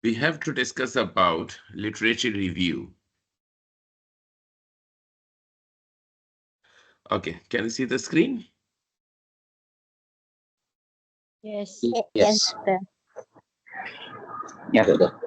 we have to discuss about literature review. Okay, can you see the screen? Yes. Yes. Doctor. Yeah, Doctor.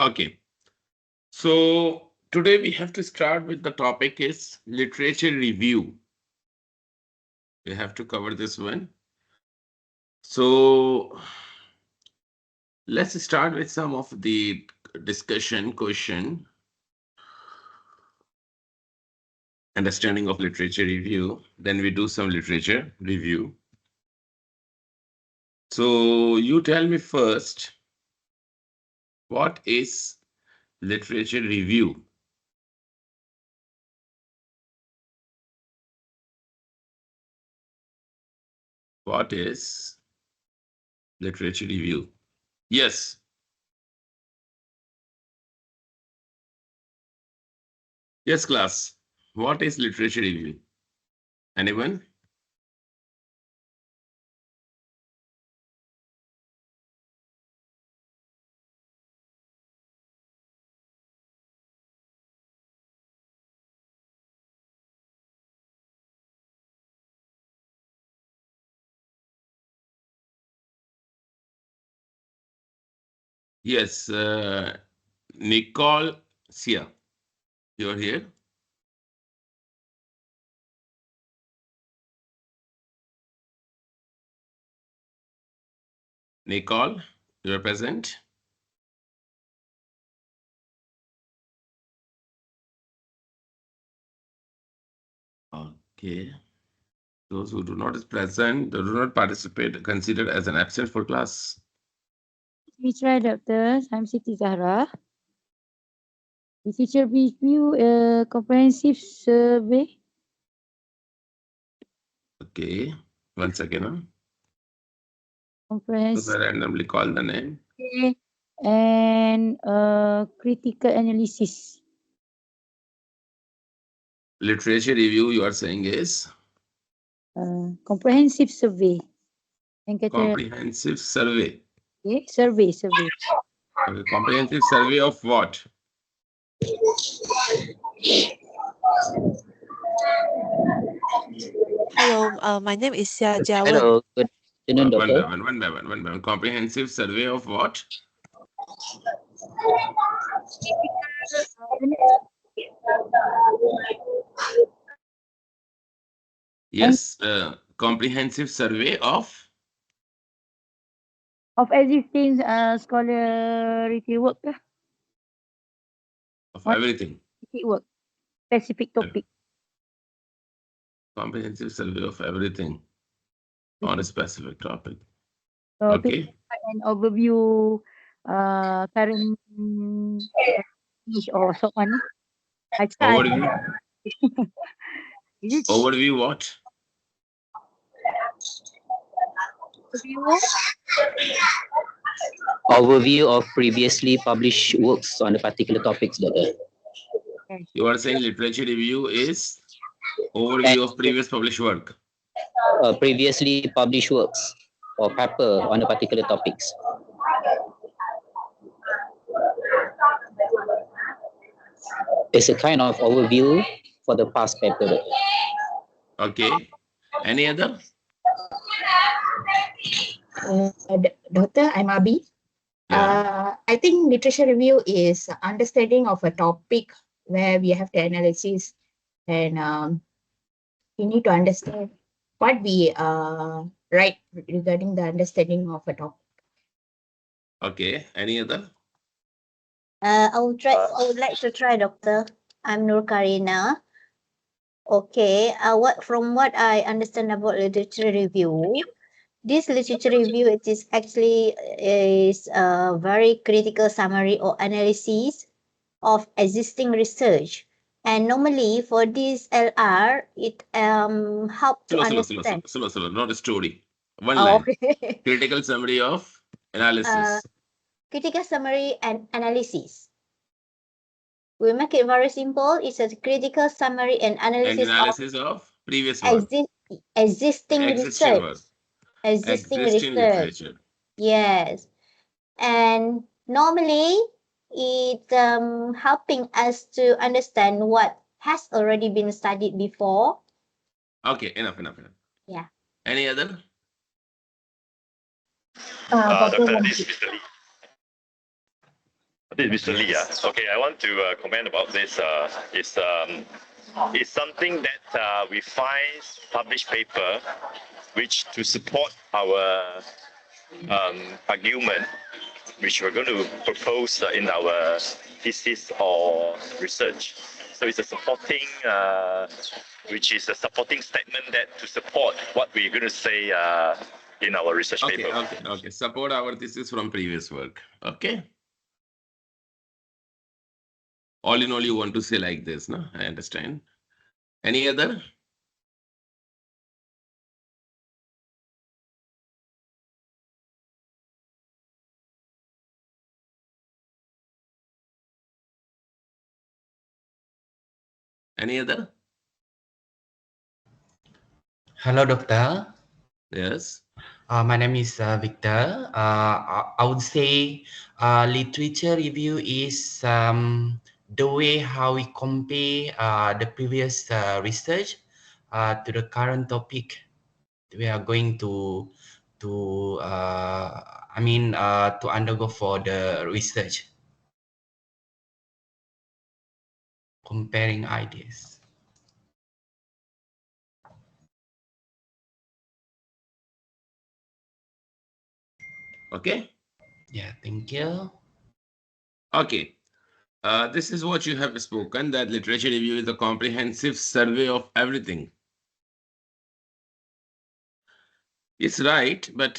Okay, so today we have to start with the topic is literature review. We have to cover this one. So let's start with some of the discussion question. Understanding of literature review. Then we do some literature review. So you tell me first, what is literature review? What is literature review? Yes. Yes, class. What is literature review? Anyone? Yes, Nicole Sia, you're here. Nicole, you're present. Okay. Those who do not is present, do not participate, considered as an absent for class. We try, Doctor. I'm Siti Zahra. Literature review, comprehensive survey. Okay. 1 second. Because I Comprehensive randomly call the name. and critical analysis. Literature review, you are saying is Comprehensive survey. Yang kata, comprehensive survey. okay, survey. Okay, comprehensive survey of what? Hello, my name is Xia Jiawen. Hello, good afternoon, One by Doctor. one by one. Comprehensive survey of what? Yes, comprehensive survey of existing scholarly work lah. everything. Specific work. Specific topic. Comprehensive survey of everything on a specific topic. So Okay. an overview, current or so on. I try. Overview. Is it Overview what? overview? Overview of previously published works on a particular topics, Doctor. You are saying literature review is overview of previous published work. Previously published works or paper on a particular topics. It's a kind of overview for the past paper, Doctor. Okay. Any other? Doctor, I'm Abi. I think literature review is understanding of a topic where we have the analysis and we need to understand what we write regarding the understanding of a topic. Okay. Any other? I would like to try, Doctor. I'm Nur Karina. Okay, from what I understand about literature review, this literature review it is actually is a very critical summary or analysis of existing research. And normally for this LR, it help to understand. Slow, not a story. One Oh, line. okay. Critical summary of analysis. Critical summary and analysis. We make it very simple. It's a critical summary and And analysis analysis of previous work. existing Existing research. work. Existing Existing research. literature. Yes. And normally it helping us to understand what has already been studied before. Okay, enough. Yeah. Any other? Doctor, this is Mr. Lee. This is Mr. Lee. Okay, I want to comment about this. It's something that we find published paper which to support our argument, which we're going to propose in our thesis or research. So it's a supporting, which is a supporting statement that to support what we're going to say in our research paper. Okay. Support our thesis from previous work. Okay. All in all, you want to say like this, no? I understand. Any other? Any other? Hello, Doctor. Yes. My name is Victor. I would say literature review is the way how we compare the previous research to the current topic we are going to undergo for the research. Comparing ideas. Okay. Yeah, thank you. Okay. This is what you have spoken, that literature review is a comprehensive survey of everything. It's right, but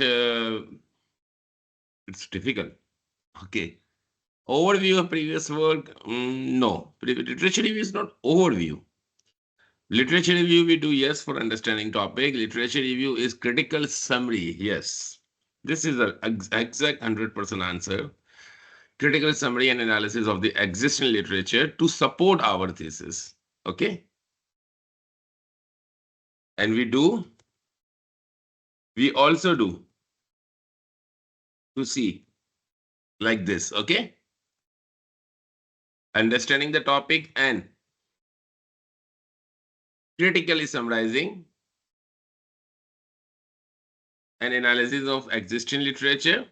it's difficult. Okay. Overview of previous work? No. Literature review is not overview. Literature review we do, yes, for understanding topic. Literature review is critical summary, yes. This is the exact 100% answer. Critical summary and analysis of the existing literature to support our thesis. Okay. And we also do to see like this. Okay. Understanding the topic and critically summarizing an analysis of existing literature.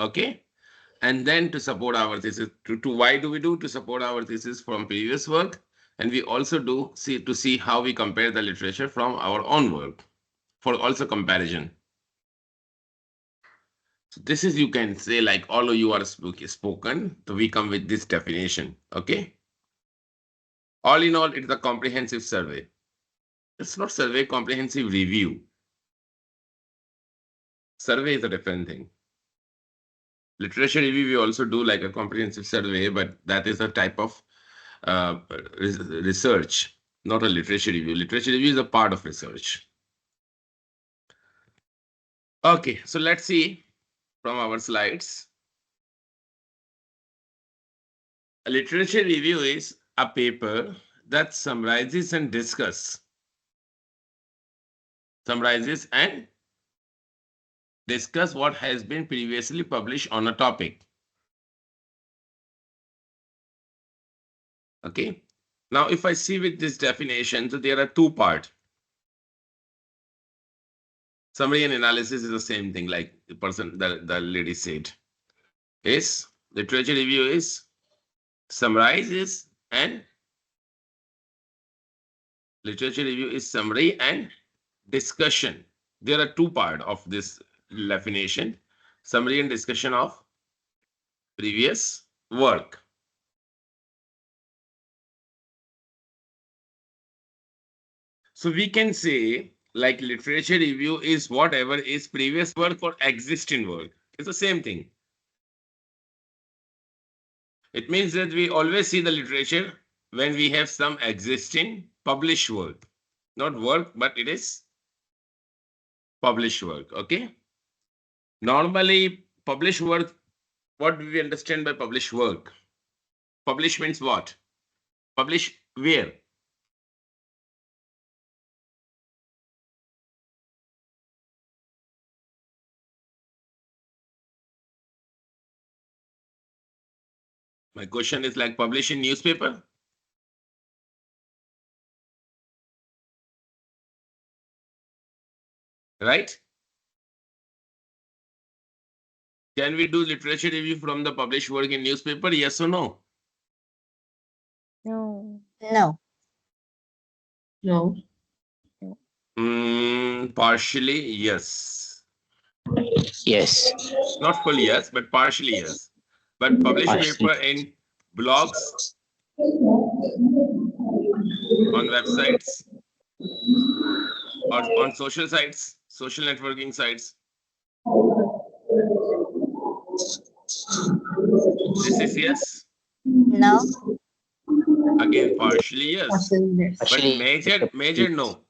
Okay. And then to support our thesis, why do we do? To support our thesis from previous work. And we also do to see how we compare the literature from our own work for also comparison. So this is, you can say, like all of you are spoken, so we come with this definition. Okay. All in all, it's a comprehensive survey. It's not survey, comprehensive review. Survey is a different thing. Literature review, we also do like a comprehensive survey, but that is a type of research, not a literature review. Literature review is a part of research. Okay, so let's see from our slides. A literature review is a paper that summarizes and discusses what has been previously published on a topic. Okay. Now, if I see with this definition, so there are two parts. Summary and analysis is the same thing, like the lady said. Is literature review is summarizes and literature review is summary and discussion. There are two parts of this definition: summary and discussion of previous work. So we can say like literature review is whatever is previous work or existing work. It's the same thing. It means that we always see the literature when we have some existing published work. Not work, but it is published work. Okay. Normally, published work, what do we understand by published work? Publish means what? Publish where? My question is like publish in newspaper? Right? Can we do literature review from the published work in newspaper? Yes or no? No. No. No. Partially, yes. Yes. Not fully yes, but partially yes. But publish Partially. paper in blogs, on websites, or on social sites, social networking sites. This is yes. No. Again, partially yes. But Partially. major no.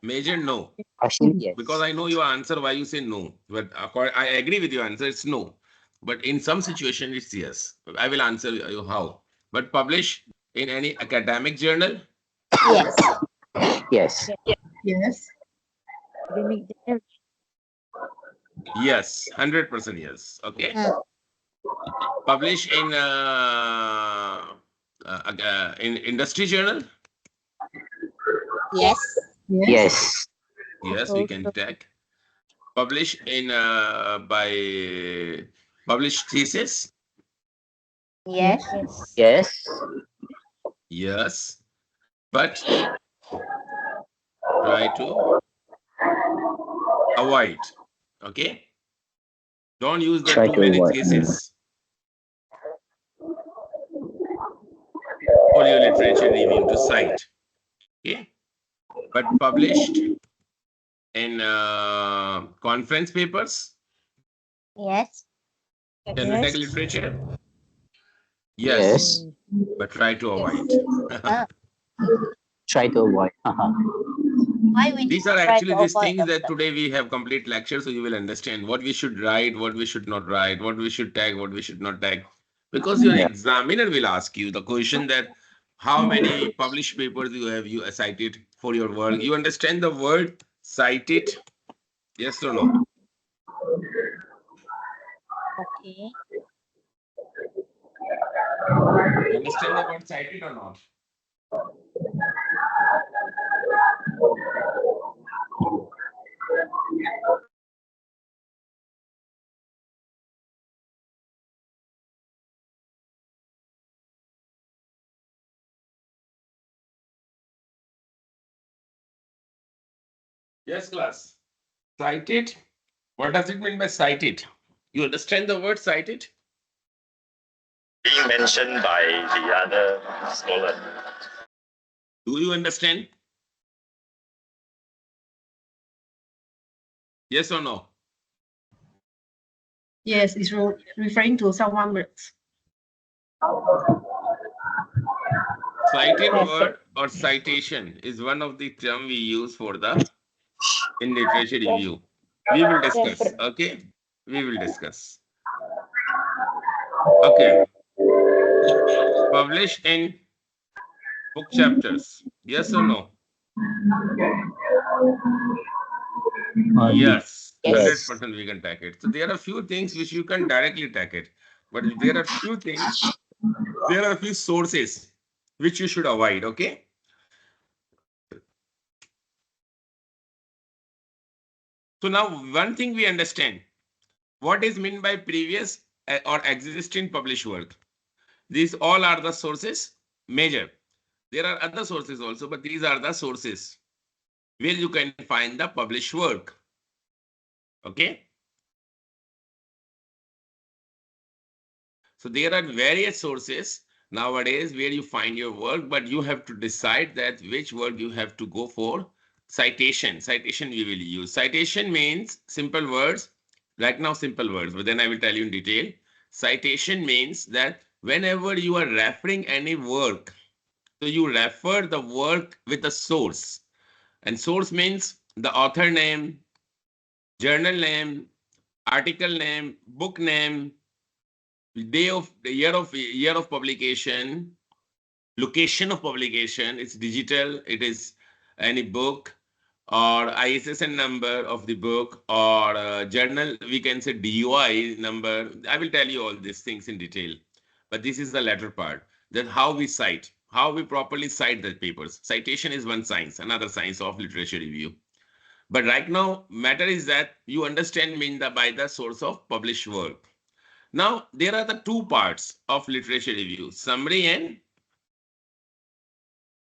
Major no. Partially, yes. Because I know your answer why you say no. But I agree with your answer, it's no. But in some situation, it's yes. I will answer you how. But publish in any academic journal? Yes. Yes. Yes. Academic journal. Yes, 100% yes. Okay. Mm. Publish in industry journal? Yes. Yes. Yes, we can tag. Publish in by published thesis? Yes. Yes. Yes. But try to avoid. Okay. Don't use the Try too to many avoid. theses for your literature review to cite. Okay. But published in conference papers? Yes. Can we Yes. take literature? Yes. But try to avoid. Try to avoid. Why we These need are to try actually to these avoid things them? that today we have complete lecture, so you will understand what we should write, what we should not write, what we should tag, what we should not tag. Because your Yeah. examiner will ask you the question that how many published papers you cited for your work. You understand the word cited? Yes or no? Okay. You understand the word cited or not? Yes, class. Cited. What does it mean by cited? You understand the word cited? Being mentioned by the other scholar. Do you understand? Yes or no? Yes, it's referring to someone works. Cited word or citation is one of the term we use for the in literature review. We will discuss. Okay, we will discuss. Okay. Published in book chapters. Yes or no? Yes. 100% we can tag it. So there are few things which you can directly tag it, but there are few things. There are a few sources which you should avoid. Okay. So now one thing we understand, what is meant by previous or existing published work. These all are the sources major. There are other sources also, but these are the sources where you can find the published work. Okay. So there are various sources nowadays where you find your work, but you have to decide that which work you have to go for. Citation. Citation we will use. Citation means simple words. Right now, simple words, but then I will tell you in detail. Citation means that whenever you are referring any work, so you refer the work with a source. And source means the author name, journal name, article name, book name, year of publication, location of publication. It's digital. It is any book, or ISSN number of the book, or journal. We can say DOI number. I will tell you all these things in detail. But this is the latter part. Then how we cite, how we properly cite the papers. Citation is one science, another science of literature review. But right now, matter is that you understand by the source of published work. Now, there are the two parts of literature review, summary and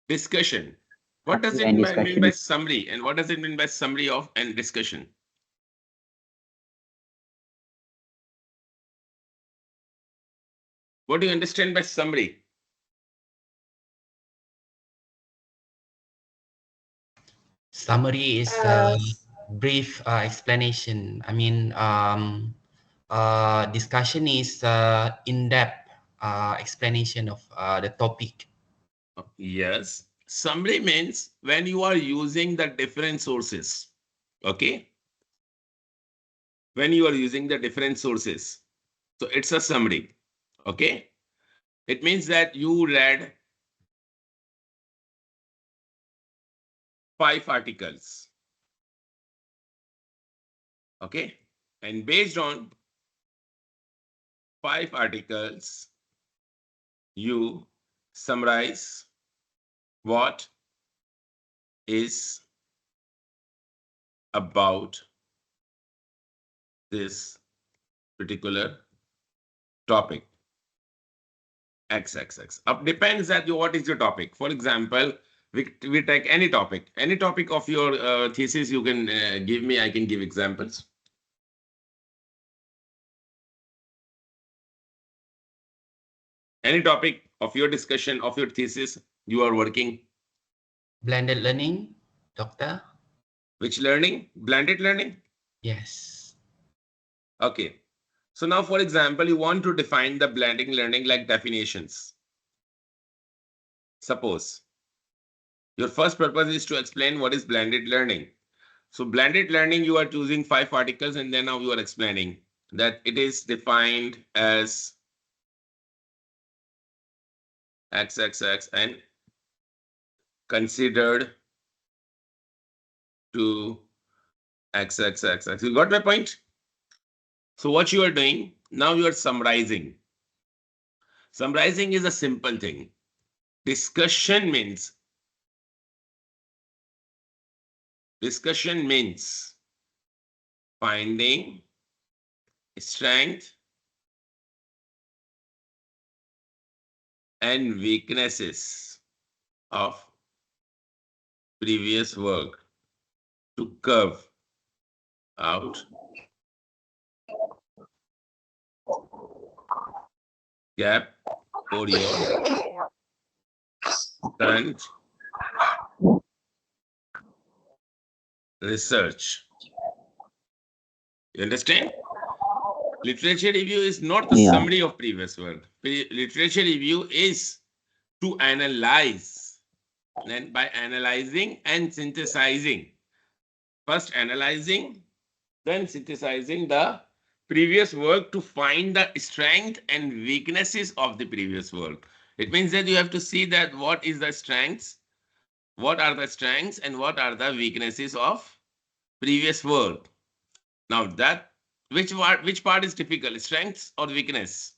discussion. What does it mean by summary, and what does it mean by summary of and discussion? What do you understand by summary? Summary is brief explanation. I mean, discussion is in-depth explanation of the topic. Yes. Summary means when you are using the different sources. Okay. When you are using the different sources. So it's a summary. Okay. It means that you read 5 articles. Okay. And based on 5 articles, you summarize what is about this particular topic. XXX. Depends that what is your topic. For example, we take any topic of your thesis. You can give me. I can give examples. Any topic of your discussion of your thesis you are working. Blended learning, doctor. Which learning? Blended learning? Yes. Okay. So now, for example, you want to define the blended learning like definitions. Suppose your first purpose is to explain what is blended learning. So blended learning, you are choosing 5 articles, and then now you are explaining that it is defined as XXX and considered to XXX. You got my point? So what you are doing, now you are summarizing. Summarizing is a simple thing. Discussion means finding strength and weaknesses of previous work to curve out gap for your current research. You understand? Literature review is not the summary of previous work. Literature review is to analyze, and by analyzing and synthesizing. First analyzing, then synthesizing the previous work to find the strength and weaknesses of the previous work. It means that you have to see that what is the strengths, what are the strengths and what are the weaknesses of previous work. Now that which part is typical, strengths or weakness?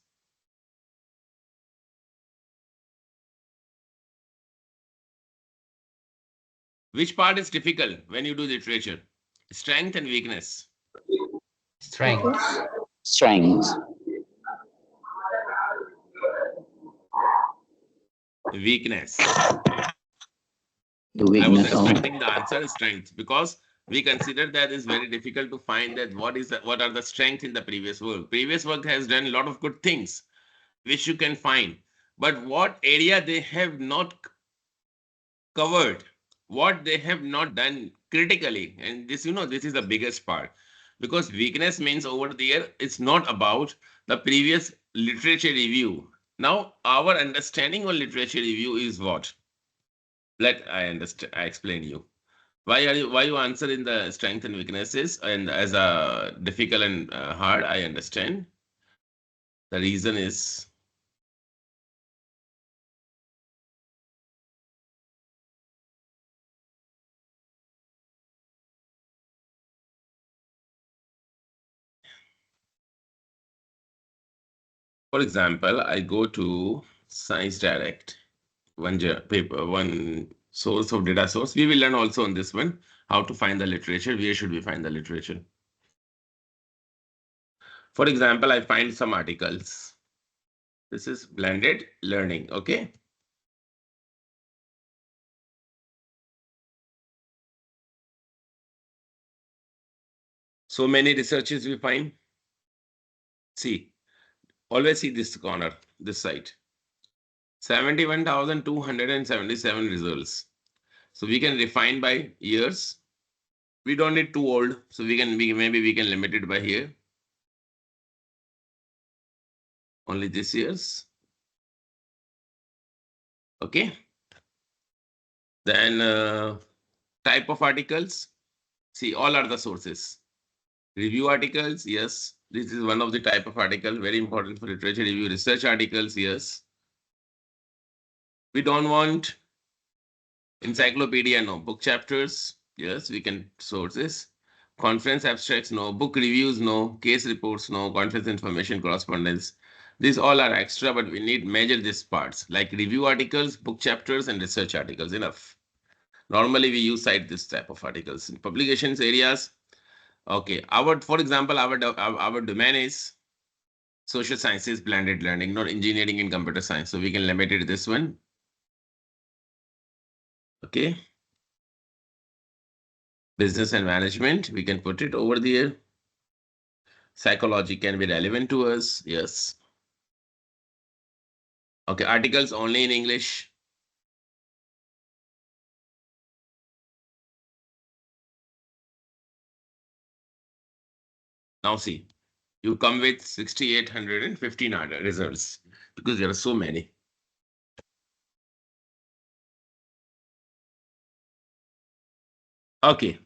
Which part is typical when you do literature? Strength and weakness. Strength. Strength. Weakness. The weakness. I was expecting the answer strength, because we consider that it's very difficult to find that what are the strengths in the previous work. Previous work has done a lot of good things, which you can find. but what area they have not covered, what they have not done critically. And this, this is the biggest part, because weakness means over there, it's not about the previous literature review. Now, our understanding on literature review is what? I explain you. Why you answer in the strength and weaknesses and as a difficult and hard, I understand. The reason is, for example, I go to Science Direct, one paper, one source of data source. We will learn also on this one, how to find the literature. Where should we find the literature? For example, I find some articles. This is blended learning, okay? So many researches we find. See, always see this corner, this side. 71,277 results. So we can refine by years. We don't need too old, so maybe we can limit it by here. Only this years. Okay. Then type of articles. See, all are the sources. Review articles, yes. This is one of the type of article, very important for literature review. Research articles, yes. We don't want encyclopedia, no. Book chapters, yes, we can sources. Conference abstracts, no. Book reviews, no. Case reports, no. Conference information, correspondence. These all are extra, but we need measure these parts like review articles, book chapters, and research articles. Enough. Normally, we use cite this type of articles in publications areas. Okay, for example, our domain is social sciences, blended learning, not engineering and computer science. So we can limit it this one. Okay. Business and management, we can put it over there. Psychology can be relevant to us, yes. Okay, articles only in English. Now see, you come with 6,815 results because there are so many. Okay.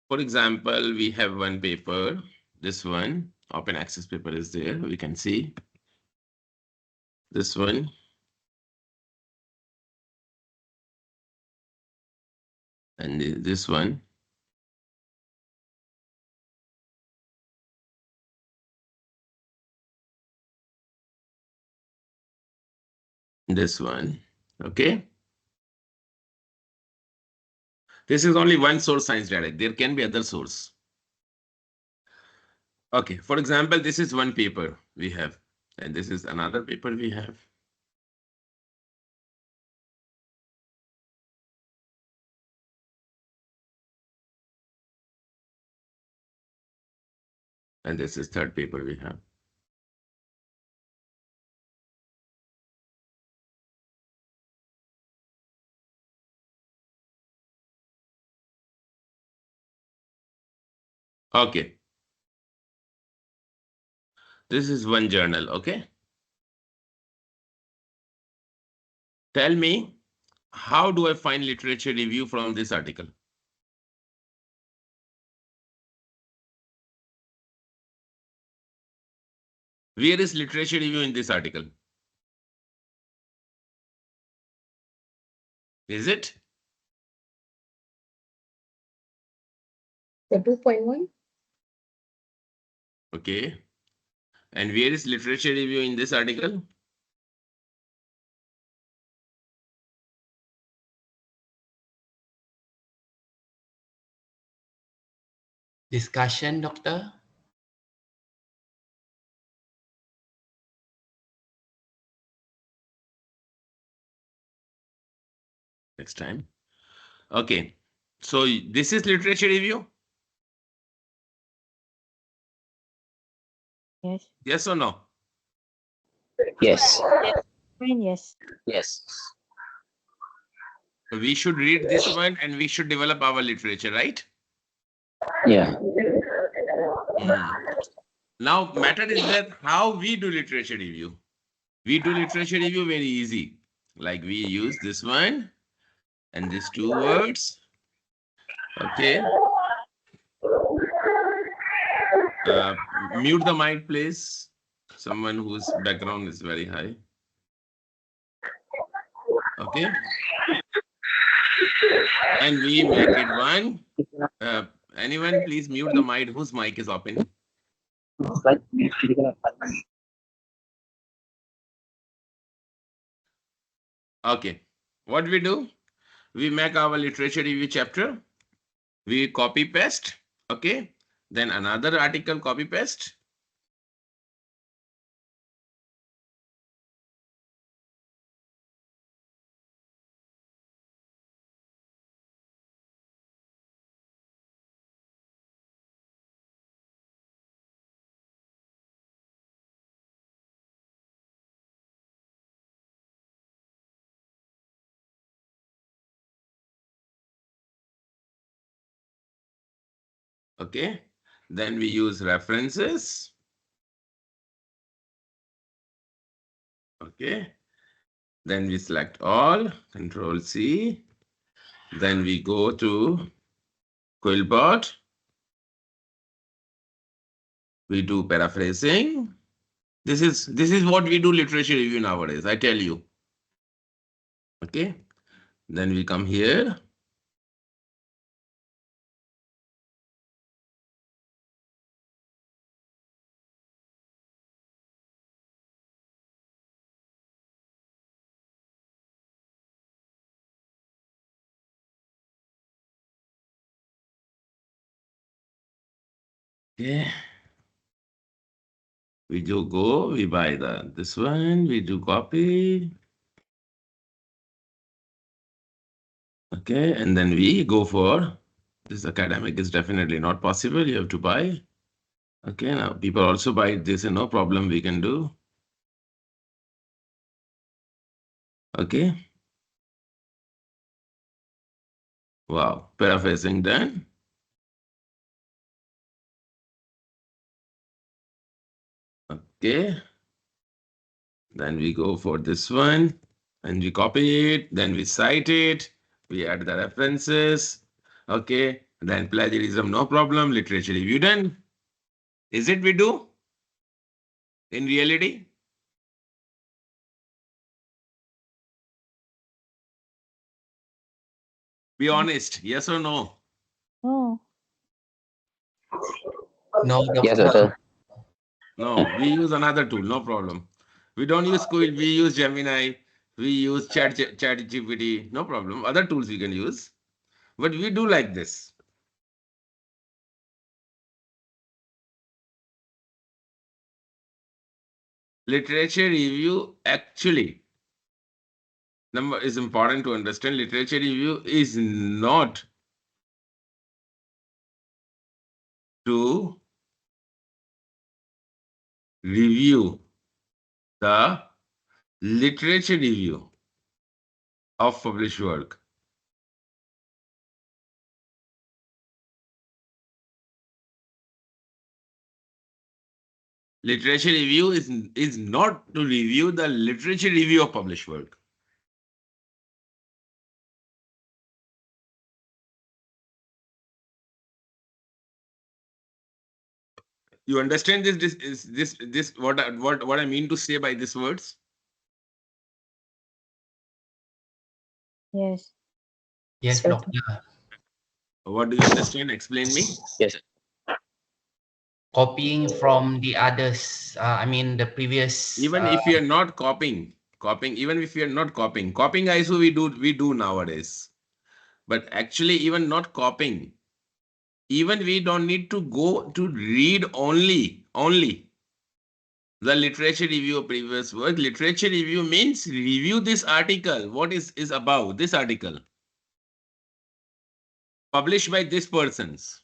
For example, we have one paper, this one, open access paper is there. We can see this one. And this one. This one, okay. This is only one source, Science Direct. There can be other source. Okay, for example, this is one paper we have, and this is another paper we have. And this is third paper we have. Okay. This is one journal, okay? Tell me, how do I find literature review from this article? Where is literature review in this article? Is it? The 2.1. Okay. And where is literature review in this article? Discussion, Doctor. Next time. Okay. So this is literature review? Yes. Yes or no? Yes. Mine, yes. Yes. We should read this one and we should develop our literature, right? Yeah. Mhm. Now, matter is that how we do literature review. We do literature review very easy. Like we use this one and these two words. Okay. Mute the mic, please. Someone whose background is very high. Okay. And we make it one. Anyone, please mute the mic whose mic is open. Okay. What we do? We make our literature review chapter. We copy paste. Okay. Then another article copy paste. Okay. Then we use references. Okay. Then we select all, Control C. Then we go to Quillbot. We do paraphrasing. This is what we do literature review nowadays, I tell you. Okay. Then we come here. Okay. We do go, we buy this one, we do copy. Okay, and then we go for this academic is definitely not possible. You have to buy. Okay, now people also buy this, no problem we can do. Okay. Wow, paraphrasing done. Okay. Then we go for this one and we copy it, then we cite it, we add the references. Okay, then plagiarism, no problem. Literature review done. Is it we do? In reality? Be honest, yes or no? Oh, No, Yes, doctor. doctor. No, we use another tool, no problem. We don't use Quill, we use Gemini, we use ChatGPT, no problem. Other tools we can use, but we do like this. Literature review actually, number is important to understand. Literature review is not to review the literature review of published work. Literature review is not to review the literature review of published work. You understand this what I mean to say by these words? yes. Yes, Sir. doctor. What do you understand? Explain me. Yes. Copying from the others. I mean the previous. Even if you are not copying, even if you are not copying ISO we do nowadays. But actually, even not copying, even we don't need to go to read only the literature review of previous work. Literature review means review this article. What is about this article? Published by this persons.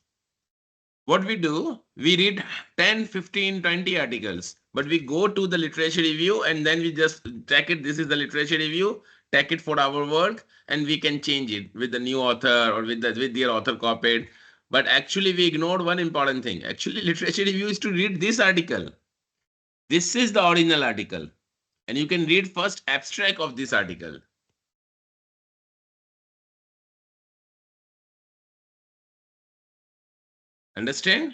What we do, we read 10, 15, 20 articles, but we go to the literature review and then we just check it. This is the literature review, take it for our work, and we can change it with the new author or with their author copied. But actually, we ignored one important thing. Actually, literature review is to read this article. This is the original article. And you can read first abstract of this article. Understand?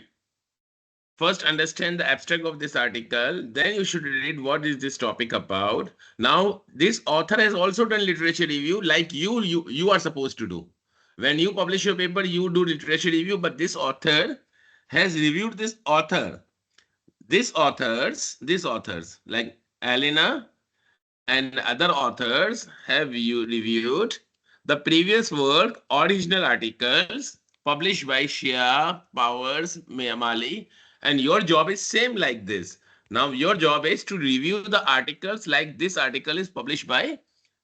First understand the abstract of this article, then you should read what is this topic about. Now, this author has also done literature review like you are supposed to do. When you publish your paper, you do literature review, but this author has reviewed this author. These authors like Elena and other authors have you reviewed the previous work, original articles published by Shia, Powers, Mali, and your job is same like this. Now your job is to review the articles like this article is published by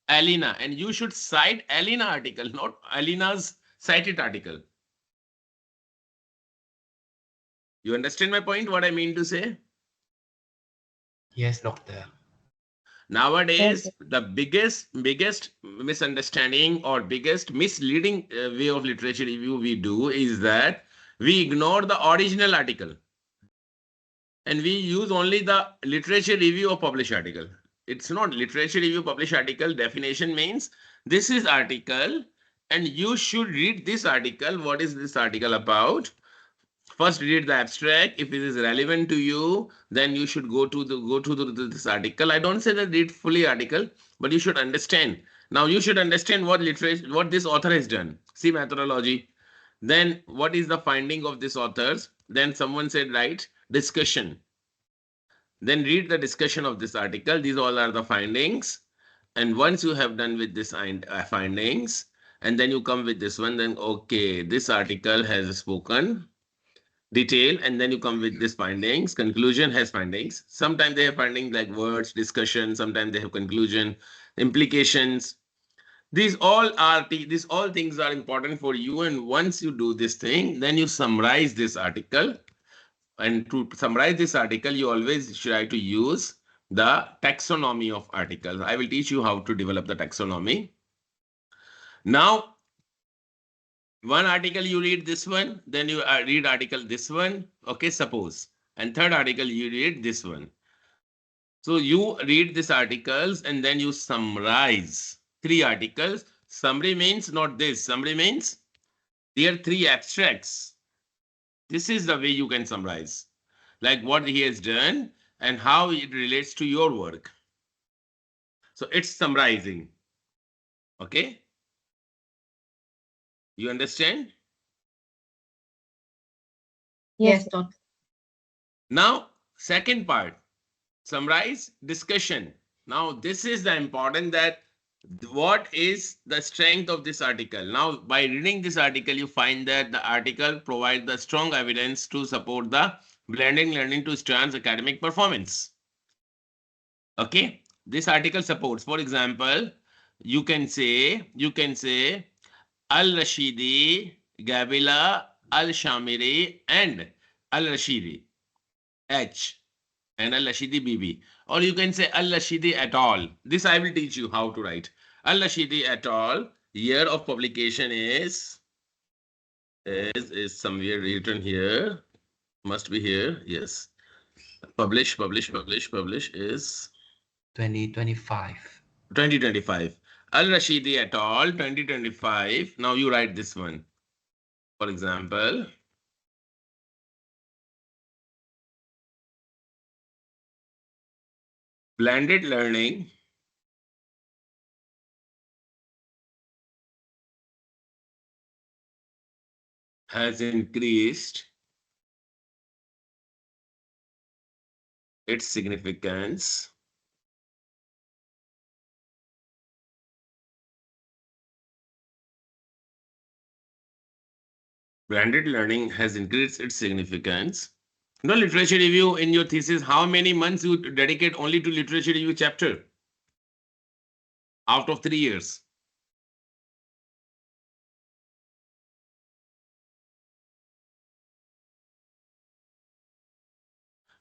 Alina, and you should cite Alina article, not Alina's cited article. You understand my point, what I mean to say? Yes, doctor. Nowadays, the biggest misunderstanding or biggest misleading way of literature review we do is that we ignore the original article and we use only the literature review of published article. It's not literature review published article. Definition means this is article and you should read this article. What is this article about? First read the abstract. If it is relevant to you, then you should go to this article. I don't say that read fully article, but you should understand. Now you should understand what this author has done. See methodology. Then what is the finding of this authors? Then someone said right discussion. Then read the discussion of this article. These all are the findings. And once you have done with this findings, and then you come with this one, then okay, this article has spoken detail, and then you come with this findings. Conclusion has findings. Sometimes they have findings like words, discussion. Sometimes they have conclusion, implications. These all things are important for you. And once you do this thing, then you summarize this article. And to summarize this article, you always try to use the taxonomy of articles. I will teach you how to develop the taxonomy. Now, one article you read this one, then you read article this one, okay, suppose. And third article you read this one. So you read these articles and then you summarize 3 articles. Summary means not this. Summary means there are 3 abstracts. This is the way you can summarize. Like what he has done and how it relates to your work. So it's summarizing. Okay? You understand? Yes, doctor. Now, second part, summarize discussion. Now, this is the important that what is the strength of this article. Now, by reading this article, you find that the article provides the strong evidence to support the blended learning to strengthen academic performance. Okay, this article supports, for example, you can say Al-Rashidi, Gabila, Al-Shamiri, and Al-Rashidi, H, and Al-Rashidi BB. Or you can say Al-Rashidi et al. This I will teach you how to write. Al-Rashidi et al. Year of publication is somewhere written here. Must be here. Yes. Publish is 2025. 2025. Al-Rashidi et al. 2025. Now you write this one. For example, blended learning has increased its significance blended learning has increased its significance. No literature review in your thesis, how many months you dedicate only to literature review chapter out of 3 years?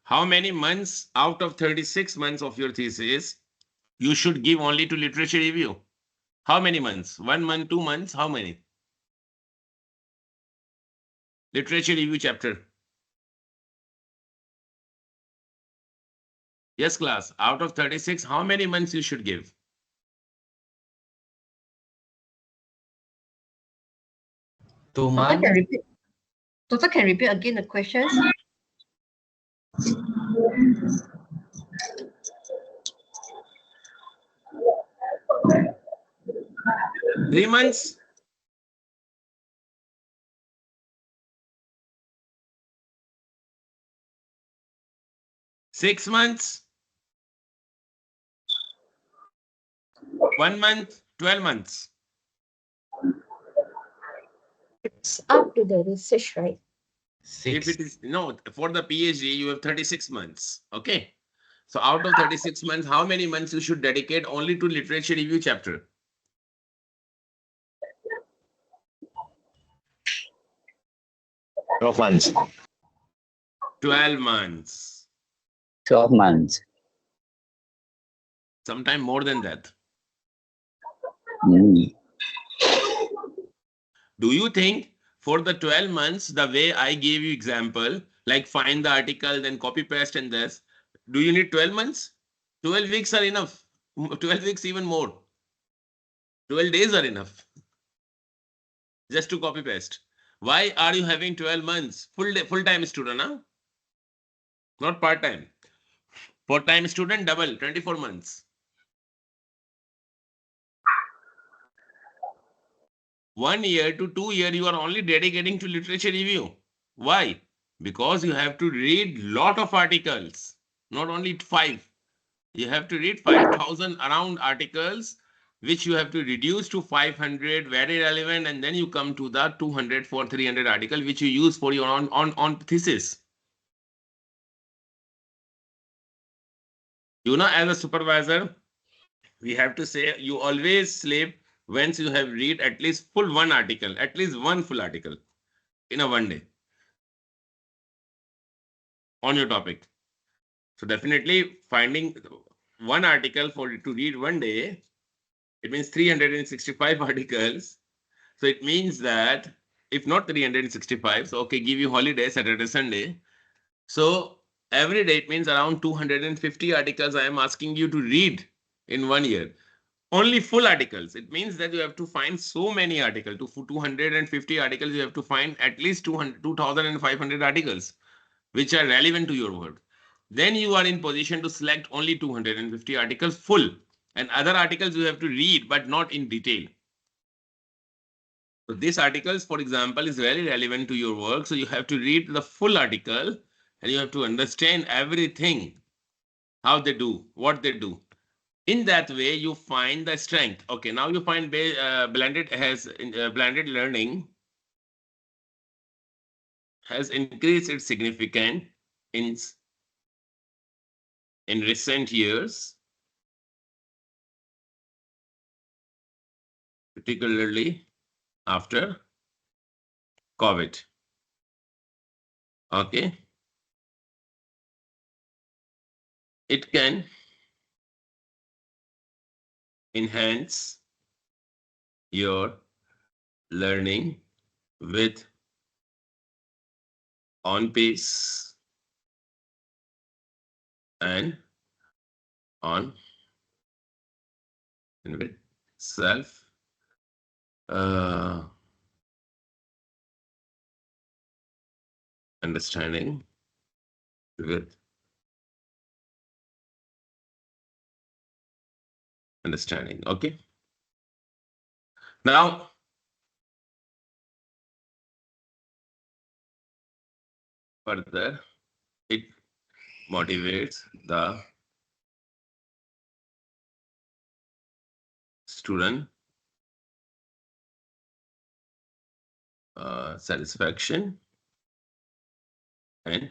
how many months out of 36 months of your thesis you should give only to literature review? How many months? 1 month, 2 months? How many? Literature review chapter. Yes, class. Out of 36, how many months you should give? Two Doctor can months. repeat. Doctor can repeat again the questions. Three months? Six months? 1 month? 12 months? It's up to the research, right? If 6. it is, no, for the PhD, you have 36 months. Okay. So out of 36 months, how many months you should dedicate only to literature review chapter? 12 months. 12 months. 12 months. Sometime more than that. Mm. Do you think for the 12 months, the way I gave you example, like find the article, then copy paste and this, do you need 12 months? 12 weeks are enough. 12 weeks even more. 12 days are enough. Just to copy paste. Why are you having 12 months? Full-time student, huh? Not part-time. For-time student, double, 24 months. 1 year to 2 years, you are only dedicating to literature review. Why? Because you have to read lot of articles, not only 5. You have to read 5,000 around articles, which you have to reduce to 500, very relevant, and then you come to the 200 for 300 article, which you use for your on thesis. You know, as a supervisor, we have to say you always sleep once you have read at least full one article, at least one full article in a 1 day on your topic. So definitely finding one article for to read 1 day, it means 365 articles. So it means that if not 365, so okay, give you holiday, Saturday, Sunday. So every day it means around 250 articles I am asking you to read in 1 year. Only full articles. It means that you have to find so many articles. To 250 articles, you have to find at least 2,500 articles which are relevant to your work. Then you are in position to select only 250 articles full, and other articles you have to read but not in detail. So this articles, for example, is very relevant to your work. So you have to read the full article and you have to understand everything, how they do, what they do. In that way, you find the strength. Okay, now you find blended learning has increased its significance in recent years, particularly after COVID. Okay. It can enhance your learning with on pace and on and with self understanding with understanding. Okay. Now, further, it motivates the student satisfaction and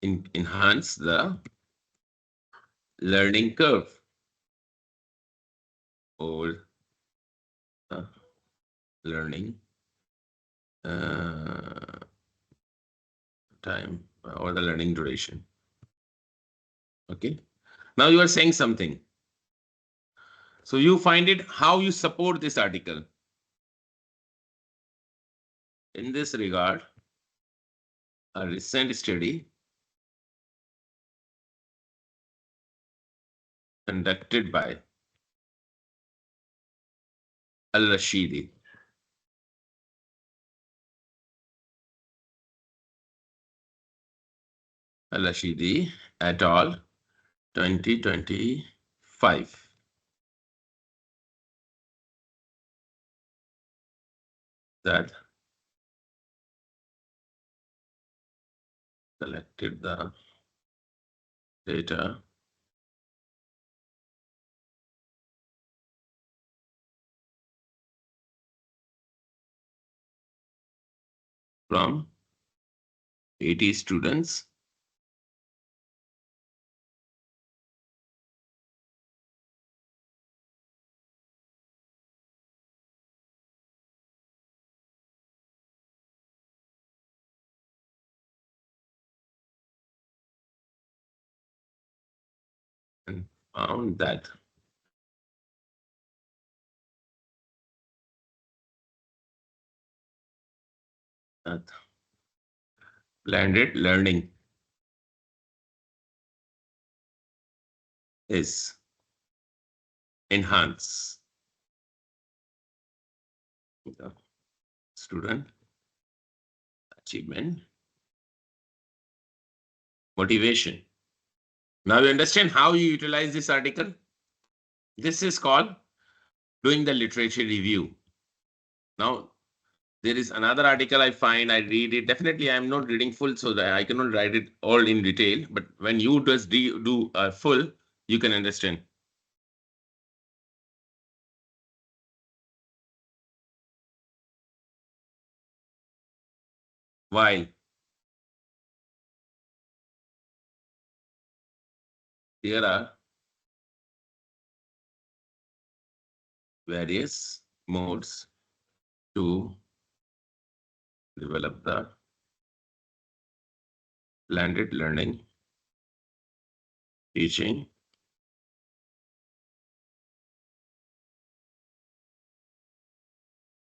enhance the learning curve or learning time or the learning duration. Okay. Now you are saying something. So you find it how you support this article. In this regard, a recent study conducted by Al-Rashidi et al. 2025. That collected the data from 80 students and found that blended learning is enhance the student achievement motivation. Now you understand how you utilize this article? This is called doing the literature review. Now, there is another article I find, I read it. Definitely, I'm not reading full, so that I cannot write it all in detail. But when you just do full, you can understand. While there are various modes to develop the blended learning, teaching,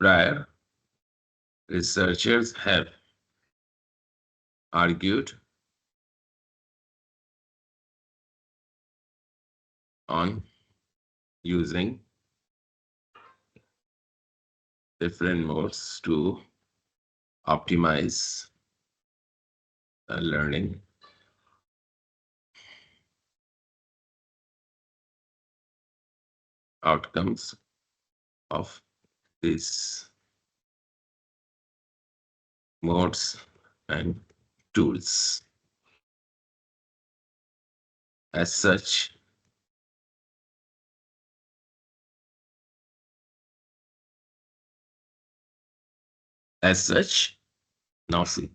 prior researchers have argued on using different modes to optimize the learning outcomes of these modes and tools. As such, now see,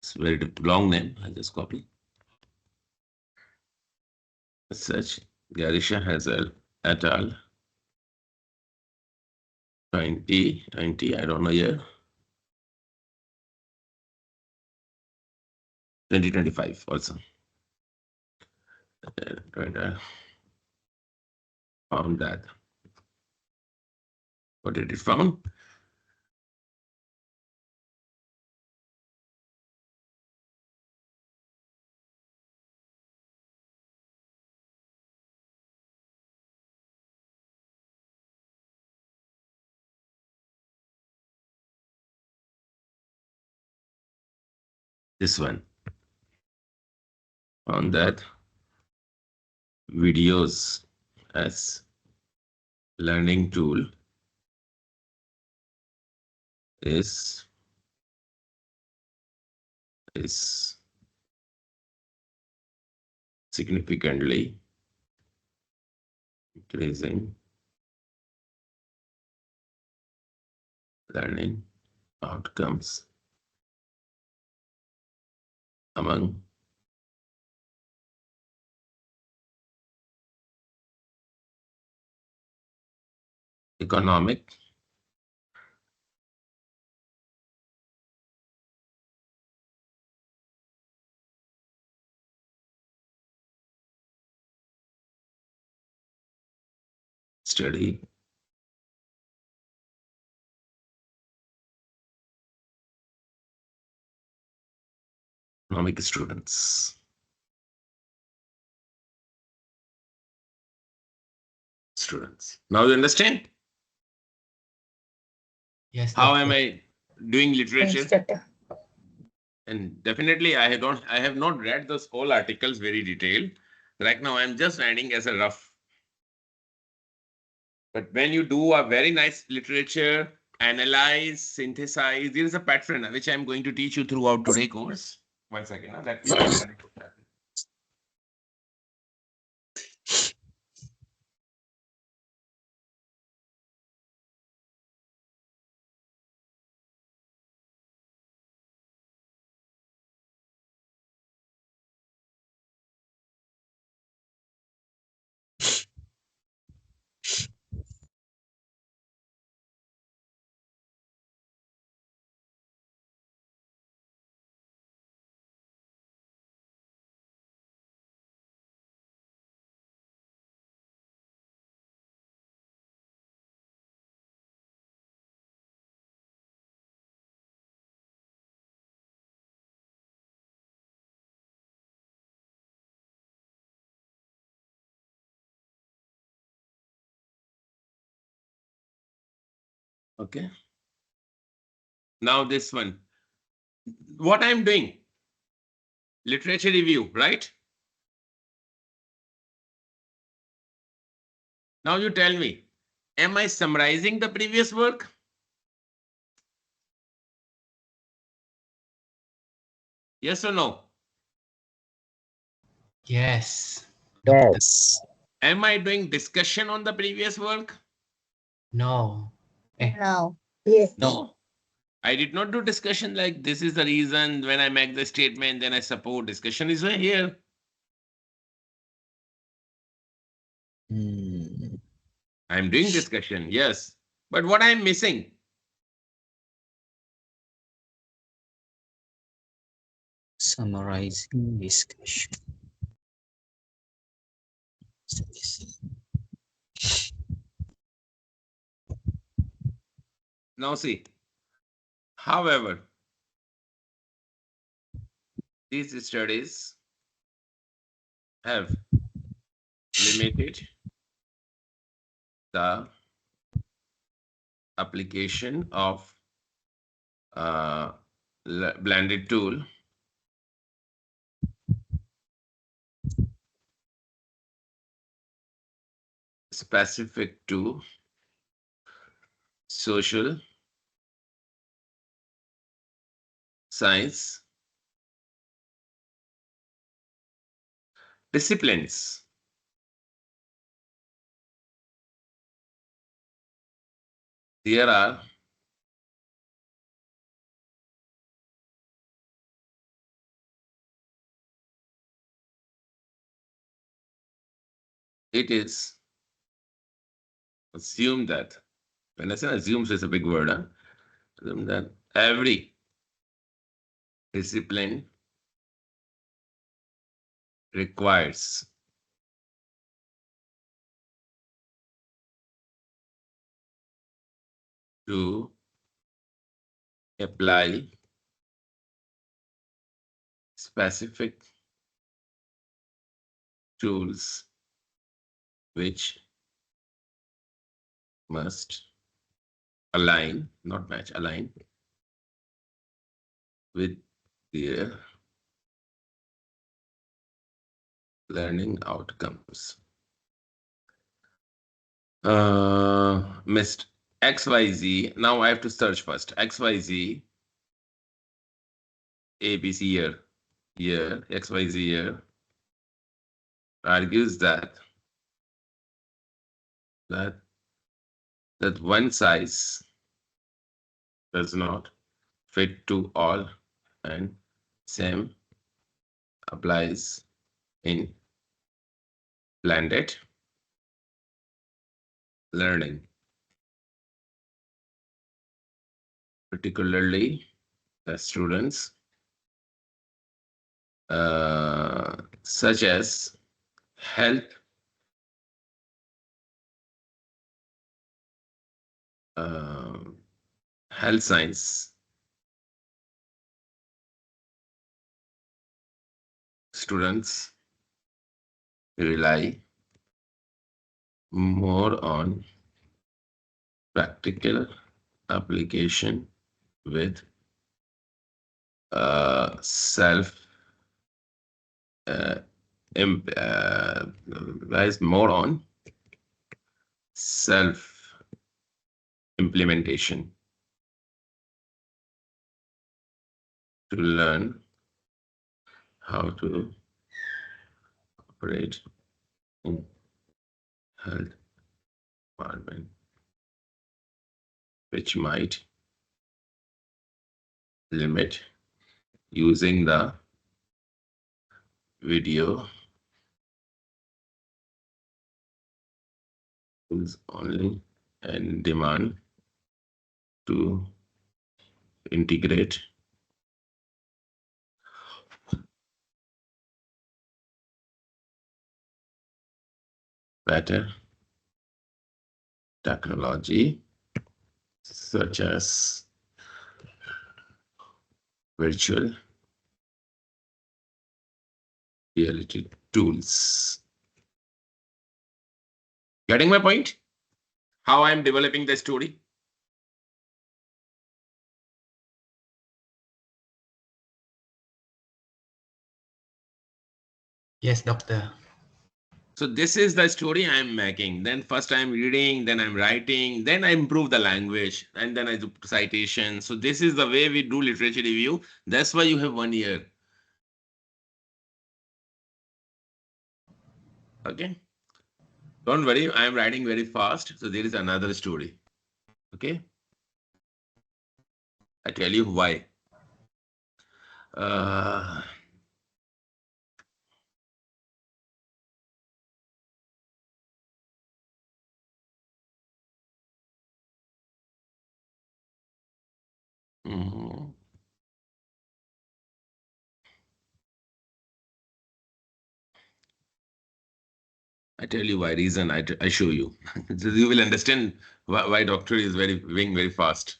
it's a very long name. I just copy. As such, Garisha Hazel et al. 2020, I don't know year. 2025 also. Found that. What did it found? This one. Found that videos as learning tool is significantly increasing learning outcomes among economic study. Economic students. Now you understand? Yes. How Doctor. am I doing Yes, literature? doctor. And definitely I have not read those whole articles very detailed. Right now I'm just writing as a rough. But when you do a very nice literature, analyze, synthesize, there is a pattern which I'm going to teach you throughout today course. 1 second. Let me put that. Okay. Now this one. What I'm doing? Literature review, right? Now you tell me, am I summarizing the previous work? Yes or no? Yes. Yes. Am I doing discussion on the previous work? No. No. Yes. No. I did not do discussion like this is the reason when I make the statement, then I support discussion is here. Hmm. I'm doing discussion, yes. But what I'm missing? Summarizing discussion. Now see. However, these studies have limited the application of blended tool specific to social science disciplines. There are it is assumed that when I say assumes is a big word, assume that every discipline requires to apply specific tools which must align, not match, align with their learning outcomes. Missed XYZ. Now I have to search first. XYZ, ABC year, XYZ year argues that one size does not fit to all and same applies in blended learning, particularly the students such as health health science students rely more on practical application with self relies more on self implementation to learn how to operate in health department, which might limit using the video tools only and demand to integrate better technology such as virtual reality tools. Getting my point? How I'm developing the story? Yes, doctor. So this is the story I'm making. Then first I'm reading, then I'm writing, then I improve the language, and then I do citation. So this is the way we do literature review. That's why you have 1 year. Okay. Don't worry, I'm writing very fast. So there is another story. Okay. I tell you why. Mhm. I tell you why reason I show you. So you will understand why doctor is being very fast.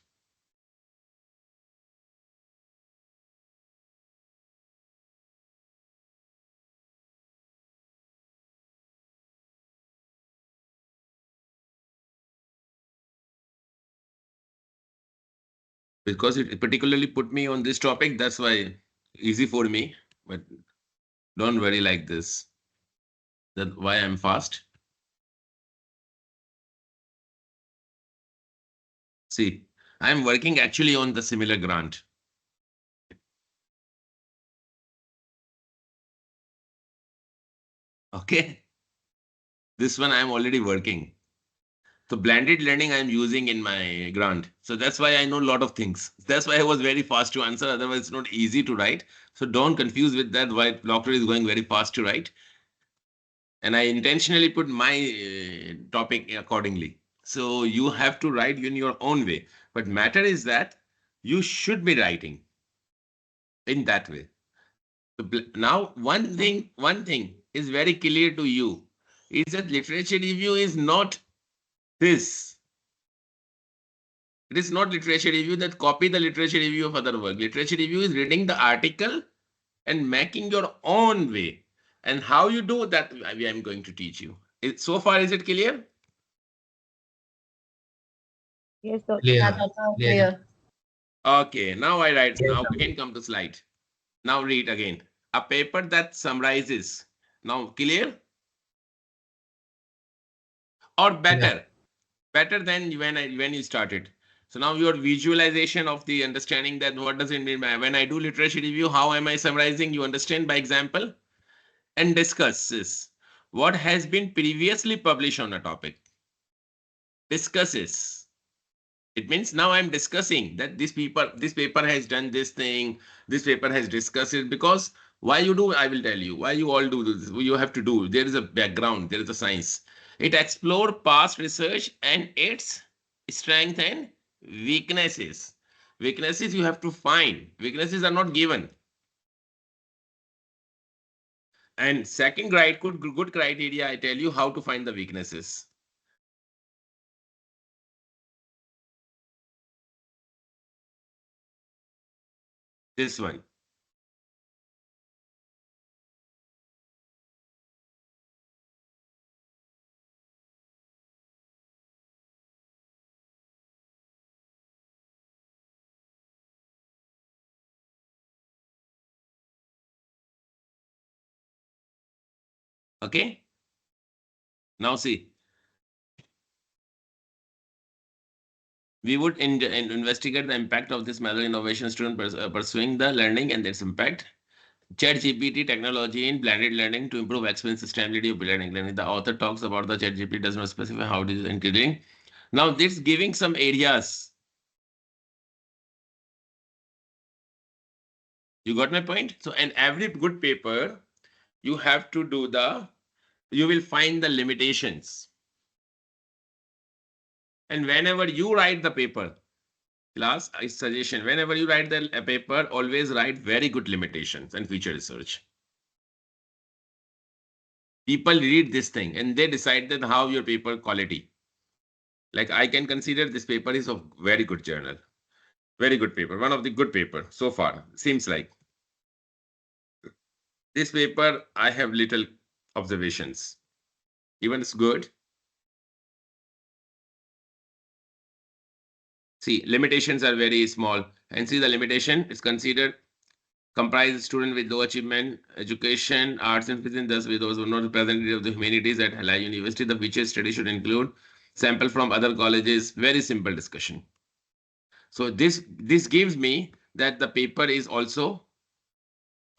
Because it particularly put me on this topic, that's why easy for me. But don't worry like this. That why I'm fast. See, I'm working actually on the similar grant. Okay. This one I'm already working. So blended learning I'm using in my grant. So that's why I know a lot of things. That's why I was very fast to answer. Otherwise, it's not easy to write. So don't confuse with that why doctor is going very fast to write. And I intentionally put my topic accordingly. So you have to write in your own way. But matter is that you should be writing in that way. Now, one thing is very clear to you is that literature review is not this. It is not literature review that copy the literature review of other work. Literature review is reading the article and making your own way. And how you do that, I am going to teach you. So far, is it clear? Yes, doctor. Clear. Now Clear. clear. Okay, now I write. Now we can come to slide. Now read again. A paper that summarizes. Now clear? Or better? Better than when you started. So now your visualization of the understanding that what does it mean by when I do literature review, how am I summarizing? You understand by example and discusses what has been previously published on a topic. Discusses. It means now I'm discussing that this paper has done this thing, this paper has discussed it because why you do, I will tell you why you all do this. You have to do. There is a background, there is a science. It explore past research and its strength and weaknesses. Weaknesses you have to find. Weaknesses are not given. And second good criteria, I tell you how to find the weaknesses. This one. Okay. Now see. We would investigate the impact of this method innovation student pursuing the learning and its impact. ChatGPT technology in blended learning to improve experience sustainability of blended learning. The author talks about the ChatGPT does not specify how it is including. Now this giving some areas. You got my point? So in every good paper, you have to do you will find the limitations. And whenever you write the paper, class, I suggestion, whenever you write the paper, always write very good limitations and feature research. People read this thing and they decide that how your paper quality. Like I can consider this paper is of very good journal. Very good paper. One of the good paper so far, seems like. This paper, I have little observations. Even it's good. See, limitations are very small. And see the limitation is considered comprise student with low achievement, education, arts and physics, thus with those who are not representative of the humanities at Halai University. The feature study should include sample from other colleges. Very simple discussion. So this gives me that the paper is also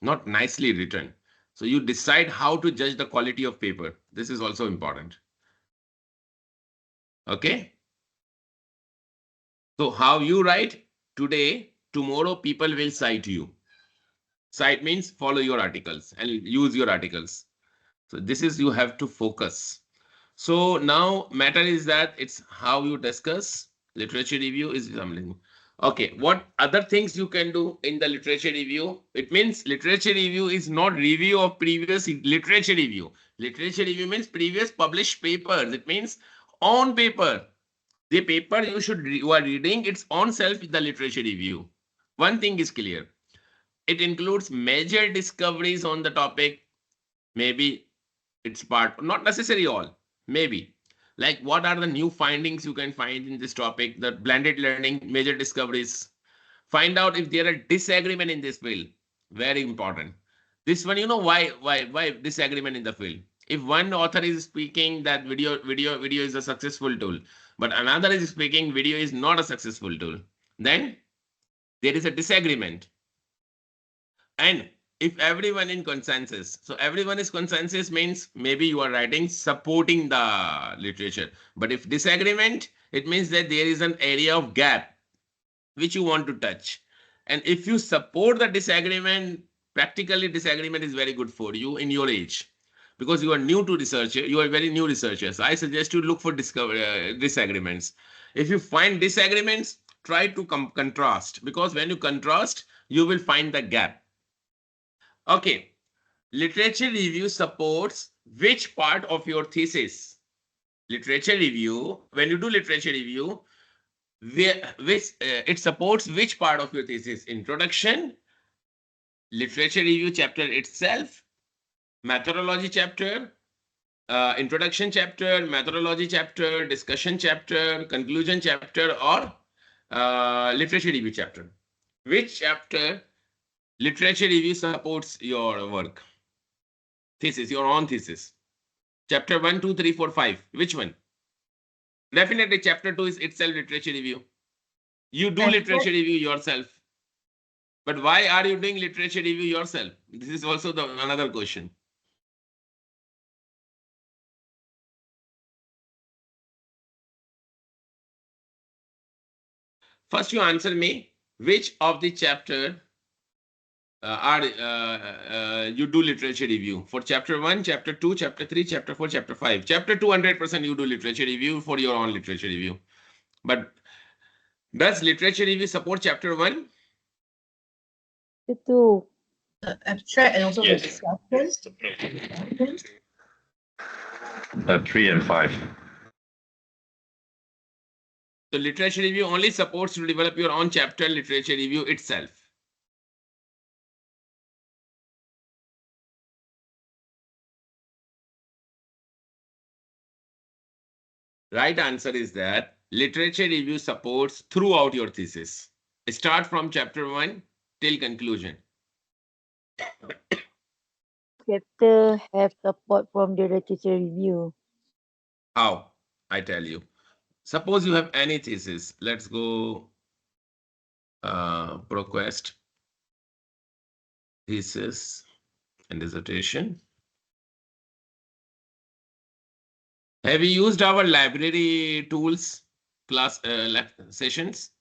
not nicely written. So you decide how to judge the quality of paper. This is also important. Okay. So how you write today, tomorrow people will cite you. Cite means follow your articles and use your articles. So this is you have to focus. So now matter is that it's how you discuss. Literature review is something. Okay, what other things you can do in the literature review? It means literature review is not review of previous literature review. Literature review means previous published papers. It means on paper. The paper you are reading, it's on self the literature review. One thing is clear. It includes major discoveries on the topic. Maybe it's part, not necessarily all, maybe. Like what are the new findings you can find in this topic, the blended learning, major discoveries. Find out if there are disagreement in this field. Very important. This one, you know why disagreement in the field. If one author is speaking that video is a successful tool, but another is speaking video is not a successful tool, then there is a disagreement. And if everyone in consensus, so everyone is consensus means maybe you are writing supporting the literature. But if disagreement, it means that there is an area of gap which you want to touch. And if you support the disagreement, practically disagreement is very good for you in your age. Because you are new to research, you are very new researchers. I suggest you look for disagreements. If you find disagreements, try to contrast, because when you contrast, you will find the gap. Okay, literature review supports which part of your thesis? Literature review, when you do literature review, it supports which part of your thesis? Introduction, literature review chapter itself, methodology chapter, introduction chapter, methodology chapter, discussion chapter, conclusion chapter, or literature review chapter. Which chapter literature review supports your work? Thesis, your own thesis. Chapter 1, 2, 3, 4, 5. Which one? Definitely chapter 2 is itself literature review. You do literature review yourself. But why are you doing literature review yourself? This is also another question. First, you answer me, which of the chapter you do literature review? For chapter 1, chapter 2, chapter 3, chapter 4, chapter 5. Chapter 2, 100% you do literature review for your own literature review. But does literature review support chapter 1? Two. The abstract and also Yes. the discussion. 3 and 5. So literature review only supports to develop your own chapter literature review itself. Right answer is that literature review supports throughout your thesis. Start from chapter 1 till conclusion. Chapter have support from the literature review. How? I tell you. Suppose you have any thesis. Let's go ProQuest. Thesis and dissertation. Have you used our library tools class sessions?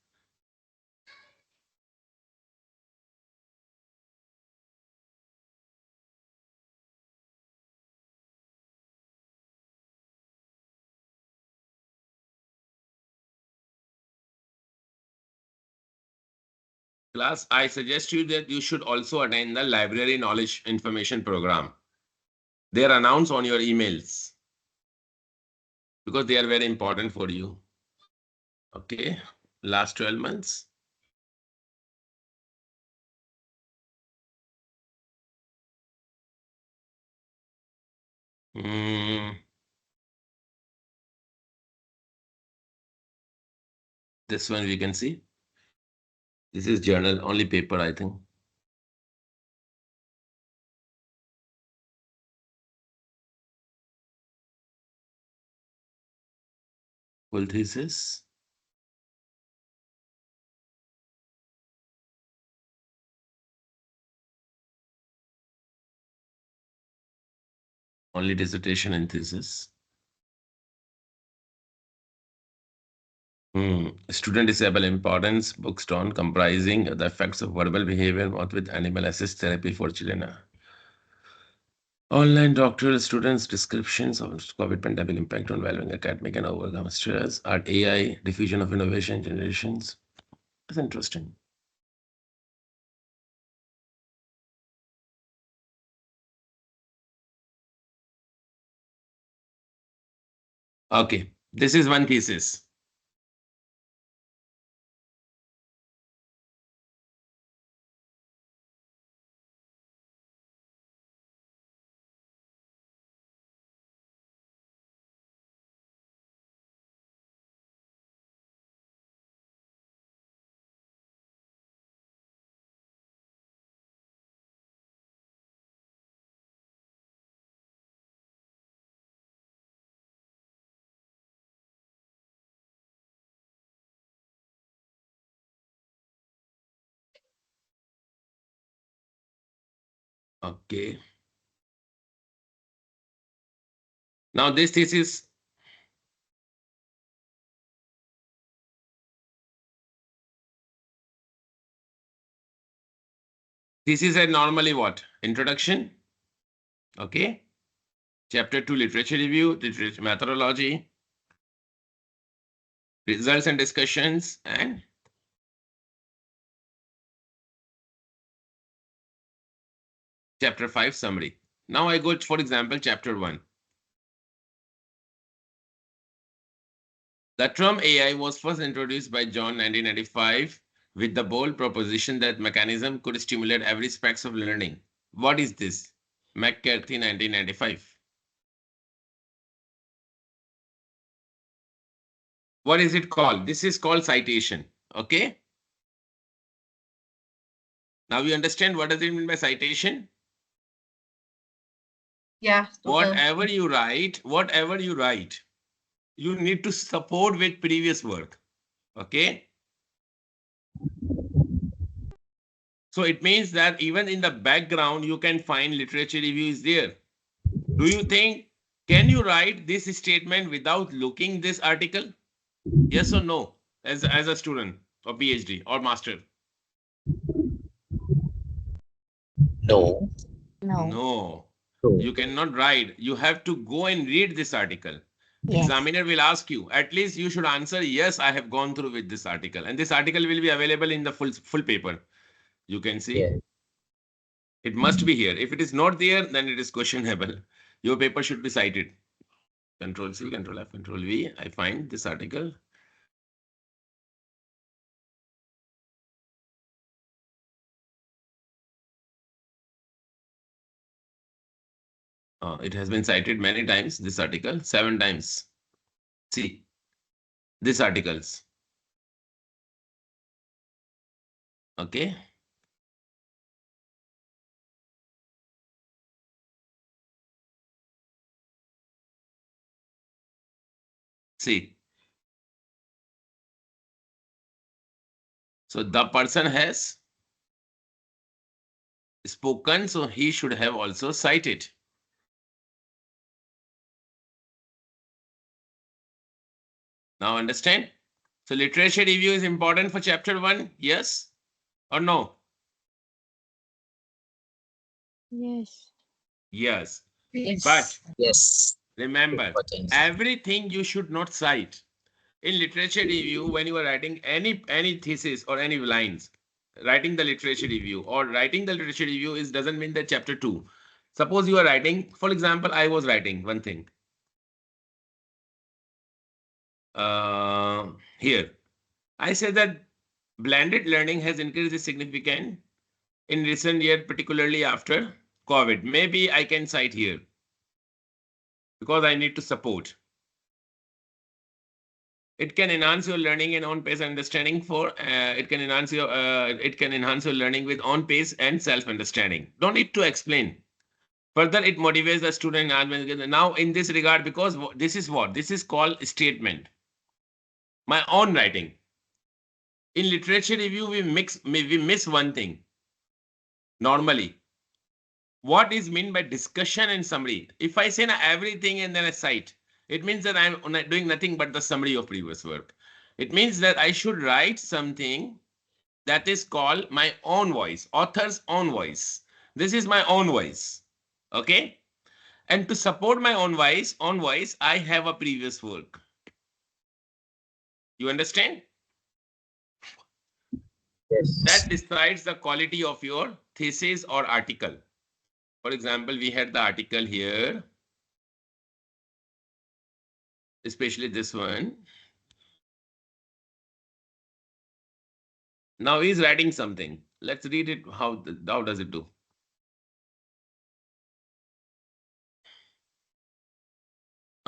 Class, I suggest you that you should also attend the library knowledge information program. They are announced on your emails because they are very important for you. Okay, last 12 months. This one we can see. This is journal, only paper, I think. Full thesis. Only dissertation and thesis. Student disable importance, bookstone comprising the effects of verbal behavior with animal assist therapy for children. Online doctoral students' descriptions of COVID pandemic impact on well-being, academic and overcome stress, art, AI, diffusion of innovation generations. That's interesting. Okay, this is one thesis. Okay. Now this thesis. Thesis are normally what? Introduction. Okay. Chapter 2, literature review, literature methodology, results and discussions, and chapter 5, summary. Now I go, for example, chapter 1. The term AI was first introduced by John 1995 with the bold proposition that mechanism could stimulate every aspect of learning. What is this? McCarthy 1995. What is it called? This is called citation. Okay. Now we understand what does it mean by citation? Yeah. Whatever you write, you need to support with previous work. Okay. So it means that even in the background, you can find literature reviews there. Do you think, can you write this statement without looking this article? Yes or no, as a student or PhD or master? No. No. You cannot write. You have to go and read this article. Yes. Examiner will ask you, at least you should answer, yes, I have gone through with this article. And this article will be available in the full paper. You can see. Yeah. It must be here. If it is not there, then it is questionable. Your paper should be cited. Control C, Control F, Control V. I find this article. It has been cited many times, this article, 7 times. See, these articles. Okay. See. So the person has spoken, so he should have also cited. Now understand? So literature review is important for chapter 1, yes or no? Yes. Yes. Yes. But Yes. remember, Important. everything you should not cite. In literature review, when you are writing any thesis or any lines, writing the literature review or writing the literature review is doesn't mean that chapter 2. Suppose you are writing, for example, I was writing one thing. Here, I said that blended learning has increased significant in recent year, particularly after COVID. Maybe I can cite here because I need to support. It can enhance your learning and on-pace understanding for it can enhance your learning with on-pace and self-understanding. Don't need to explain. Further, it motivates the student. Now, in this regard, because this is called statement. My own writing. In literature review, we miss one thing. Normally, what is meant by discussion and summary? If I say everything and then I cite, it means that I'm doing nothing but the summary of previous work. It means that I should write something that is called my own voice, author's own voice. This is my own voice. Okay. And to support my own voice, I have a previous work. You understand? Yes. That decides the quality of your thesis or article. For example, we had the article here, especially this one. Now he's writing something. Let's read it. How does it do?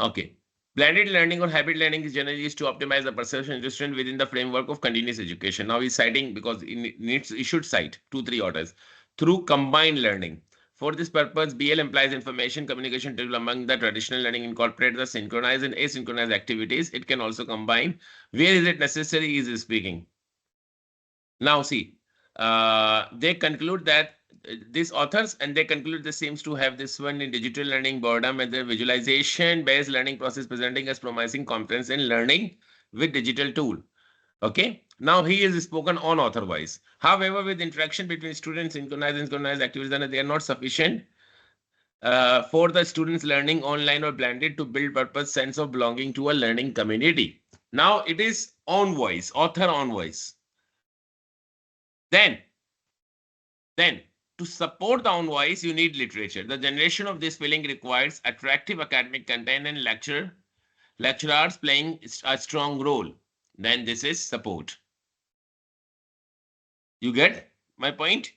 Okay. Blended learning or hybrid learning is generally used to optimize the perception of the student within the framework of continuous education. Now he's citing because it should cite 2-3 orders through combined learning. For this purpose, BL implies information communication tool among the traditional learning incorporate the synchronized and asynchronous activities. It can also combine. Where is it necessary is speaking. Now see, they conclude that these authors and they conclude this seems to have this one in digital learning boredom and the visualization based learning process presenting as promising competence in learning with digital tool. Okay. Now he is spoken on author wise. However, with interaction between students, synchronized activities, and they are not sufficient for the students learning online or blended to build purpose sense of belonging to a learning community. Now it is on voice, author on voice. Then to support the own voice, you need literature. The generation of this feeling requires attractive academic content and lecturers playing a strong role. Then this is support. You get my point?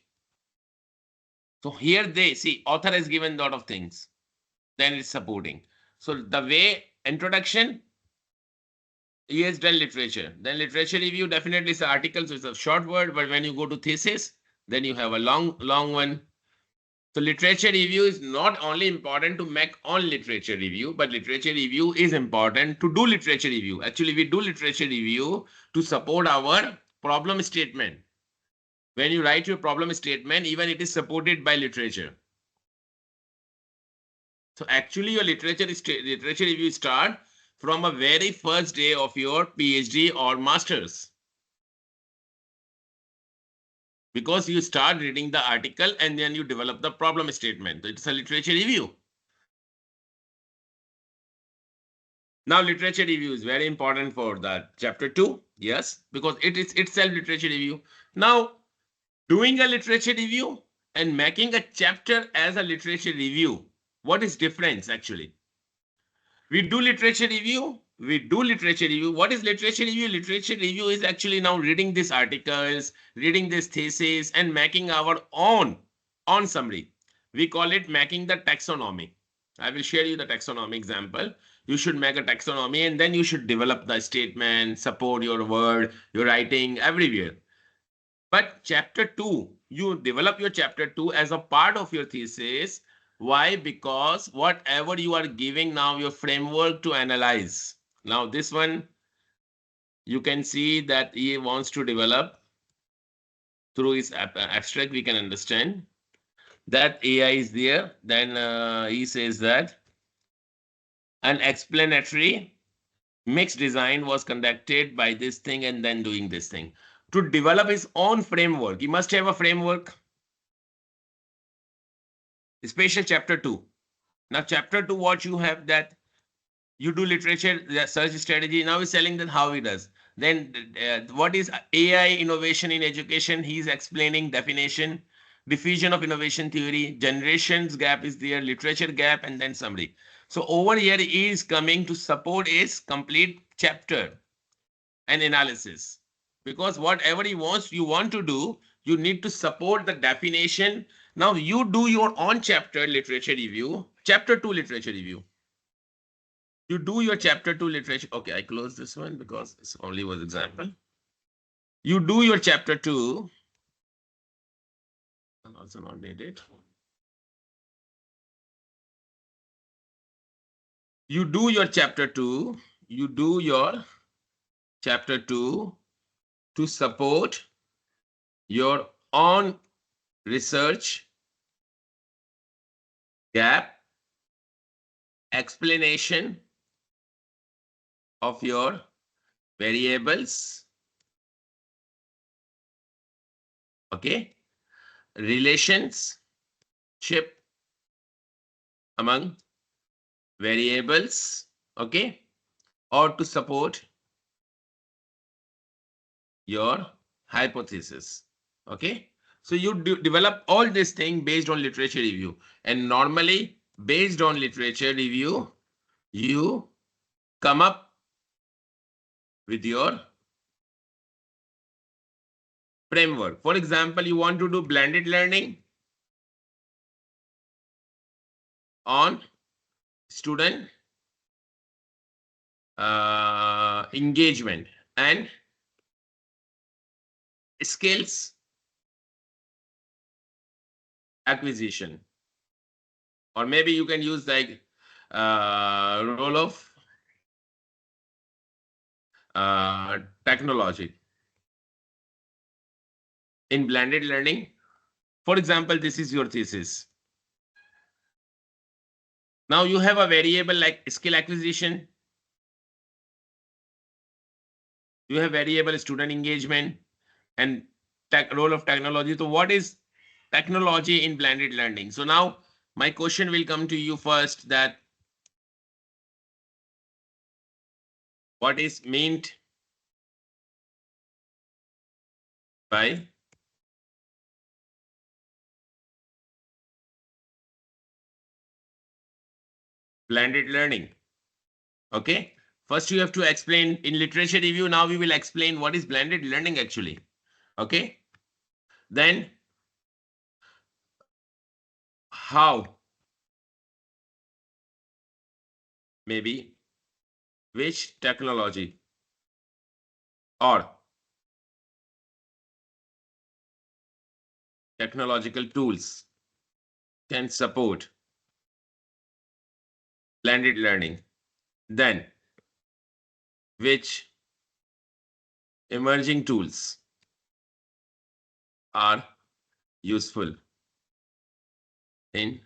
So here they see author has given a lot of things. Then it's supporting. So the way introduction, he has done literature. Then literature review definitely is an article, so it's a short word. But when you go to thesis, then you have a long one. So literature review is not only important to make on literature review, but literature review is important to do literature review. Actually, we do literature review to support our problem statement. When you write your problem statement, even it is supported by literature. So actually your literature review start from a very first day of your PhD or master's. Because you start reading the article and then you develop the problem statement. It's a literature review. Now, literature review is very important for the chapter 2. Yes, because it is itself literature review. Now, doing a literature review and making a chapter as a literature review. What is difference actually? We do literature review. What is literature review? Literature review is actually now reading these articles, reading this thesis, and making our own summary. We call it making the taxonomy. I will share you the taxonomy example. You should make a taxonomy and then you should develop the statement, support your word, your writing everywhere. But chapter 2, you develop your chapter 2 as a part of your thesis. Why? Because whatever you are giving now, your framework to analyze. Now this one, you can see that he wants to develop through his abstract, we can understand that AI is there. Then he says that an explanatory mixed design was conducted by this thing and then doing this thing. To develop his own framework, he must have a framework. Special chapter 2. Now chapter 2, what you have that you do literature search strategy. Now he's telling that how he does. Then what is AI innovation in education? He's explaining definition, diffusion of innovation theory, generations gap is there, literature gap, and then summary. So over here he is coming to support his complete chapter and analysis. Because whatever he wants, you want to do, you need to support the definition. Now you do your own chapter literature review, chapter 2 literature review. You do your chapter 2 literature. Okay, I close this one because this only was example. You do your chapter 2. And also not dated. You do your chapter 2. You do your chapter 2 to support your own research gap, explanation of your variables, okay, relationship among variables, okay, or to support your hypothesis, okay. So you develop all this thing based on literature review, and normally based on literature review, you come up with your framework. For example, you want to do blended learning on student engagement and skills acquisition, or maybe you can use like role of technology in blended learning. For example, this is your thesis. Now you have a variable like skill acquisition. You have variable student engagement and role of technology. So what is technology in blended learning? So now my question will come to you first, that what is meant by blended learning? Okay, first you have to explain in literature review. Now we will explain what is blended learning actually. Okay, then how, maybe which technology or technological tools can support blended learning, then which emerging tools are useful in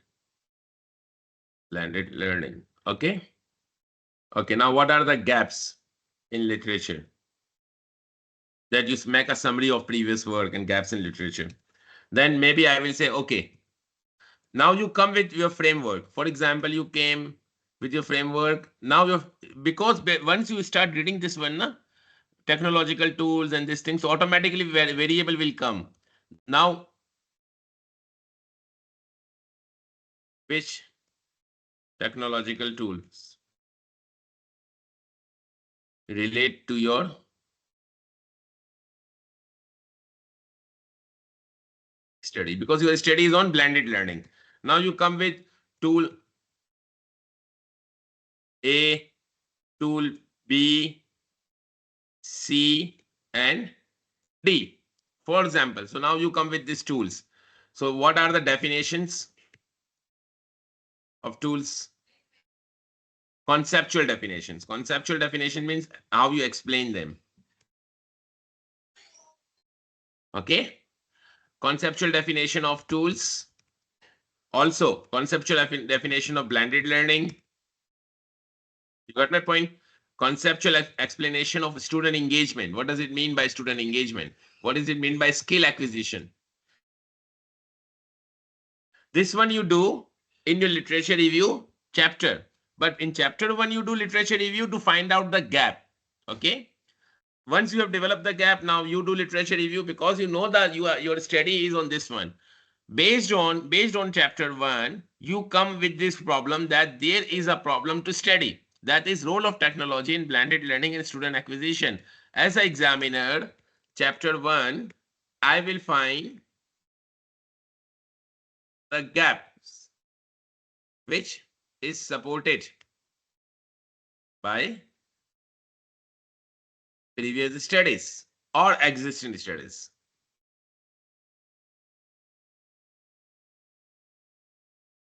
blended learning. Okay. Okay, now what are the gaps in literature? That you make a summary of previous work and gaps in literature. Then maybe I will say, okay, now you come with your framework. For example, you came with your framework. Now because once you start reading this one, technological tools and these things, so automatically variable will come. Now, which technological tools relate to your study? Because your study is on blended learning. Now you come with tool A, tool B, C, and D. For example, so now you come with these tools. So what are the definitions of tools? Conceptual definitions. Conceptual definition means how you explain them. Okay. Conceptual definition of tools. Also, conceptual definition of blended learning. You got my point? Conceptual explanation of student engagement. What does it mean by student engagement? What does it mean by skill acquisition? This one you do in your literature review chapter. But in chapter 1, you do literature review to find out the gap. Okay. Once you have developed the gap, now you do literature review because you know that your study is on this one. Based on chapter 1, you come with this problem that there is a problem to study. That is role of technology in blended learning and student acquisition. As an examiner, chapter 1, I will find the gaps which is supported by previous studies or existing studies.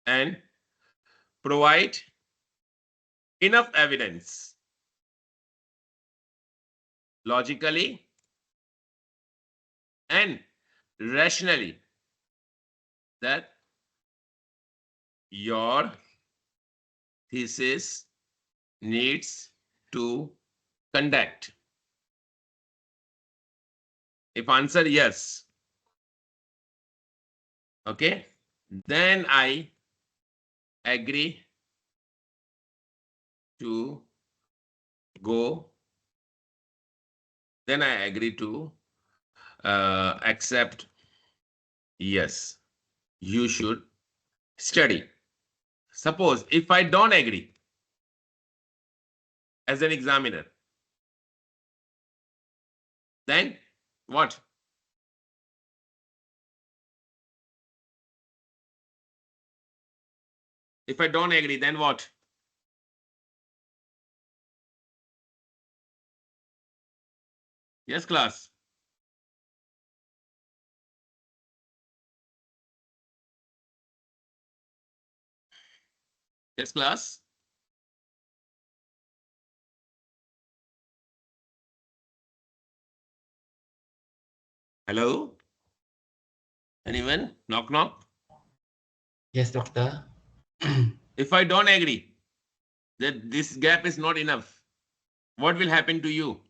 And provide enough evidence logically and rationally that your thesis needs to conduct. If answer yes, okay, then I agree to go. Then I agree to accept yes, you should study. Suppose if I don't agree as an examiner, then what? If I don't agree, then what? Yes, class. Yes, class. Hello? Anyone? Knock, knock. Yes, doctor. If I don't agree that this gap is not enough, what will happen to you?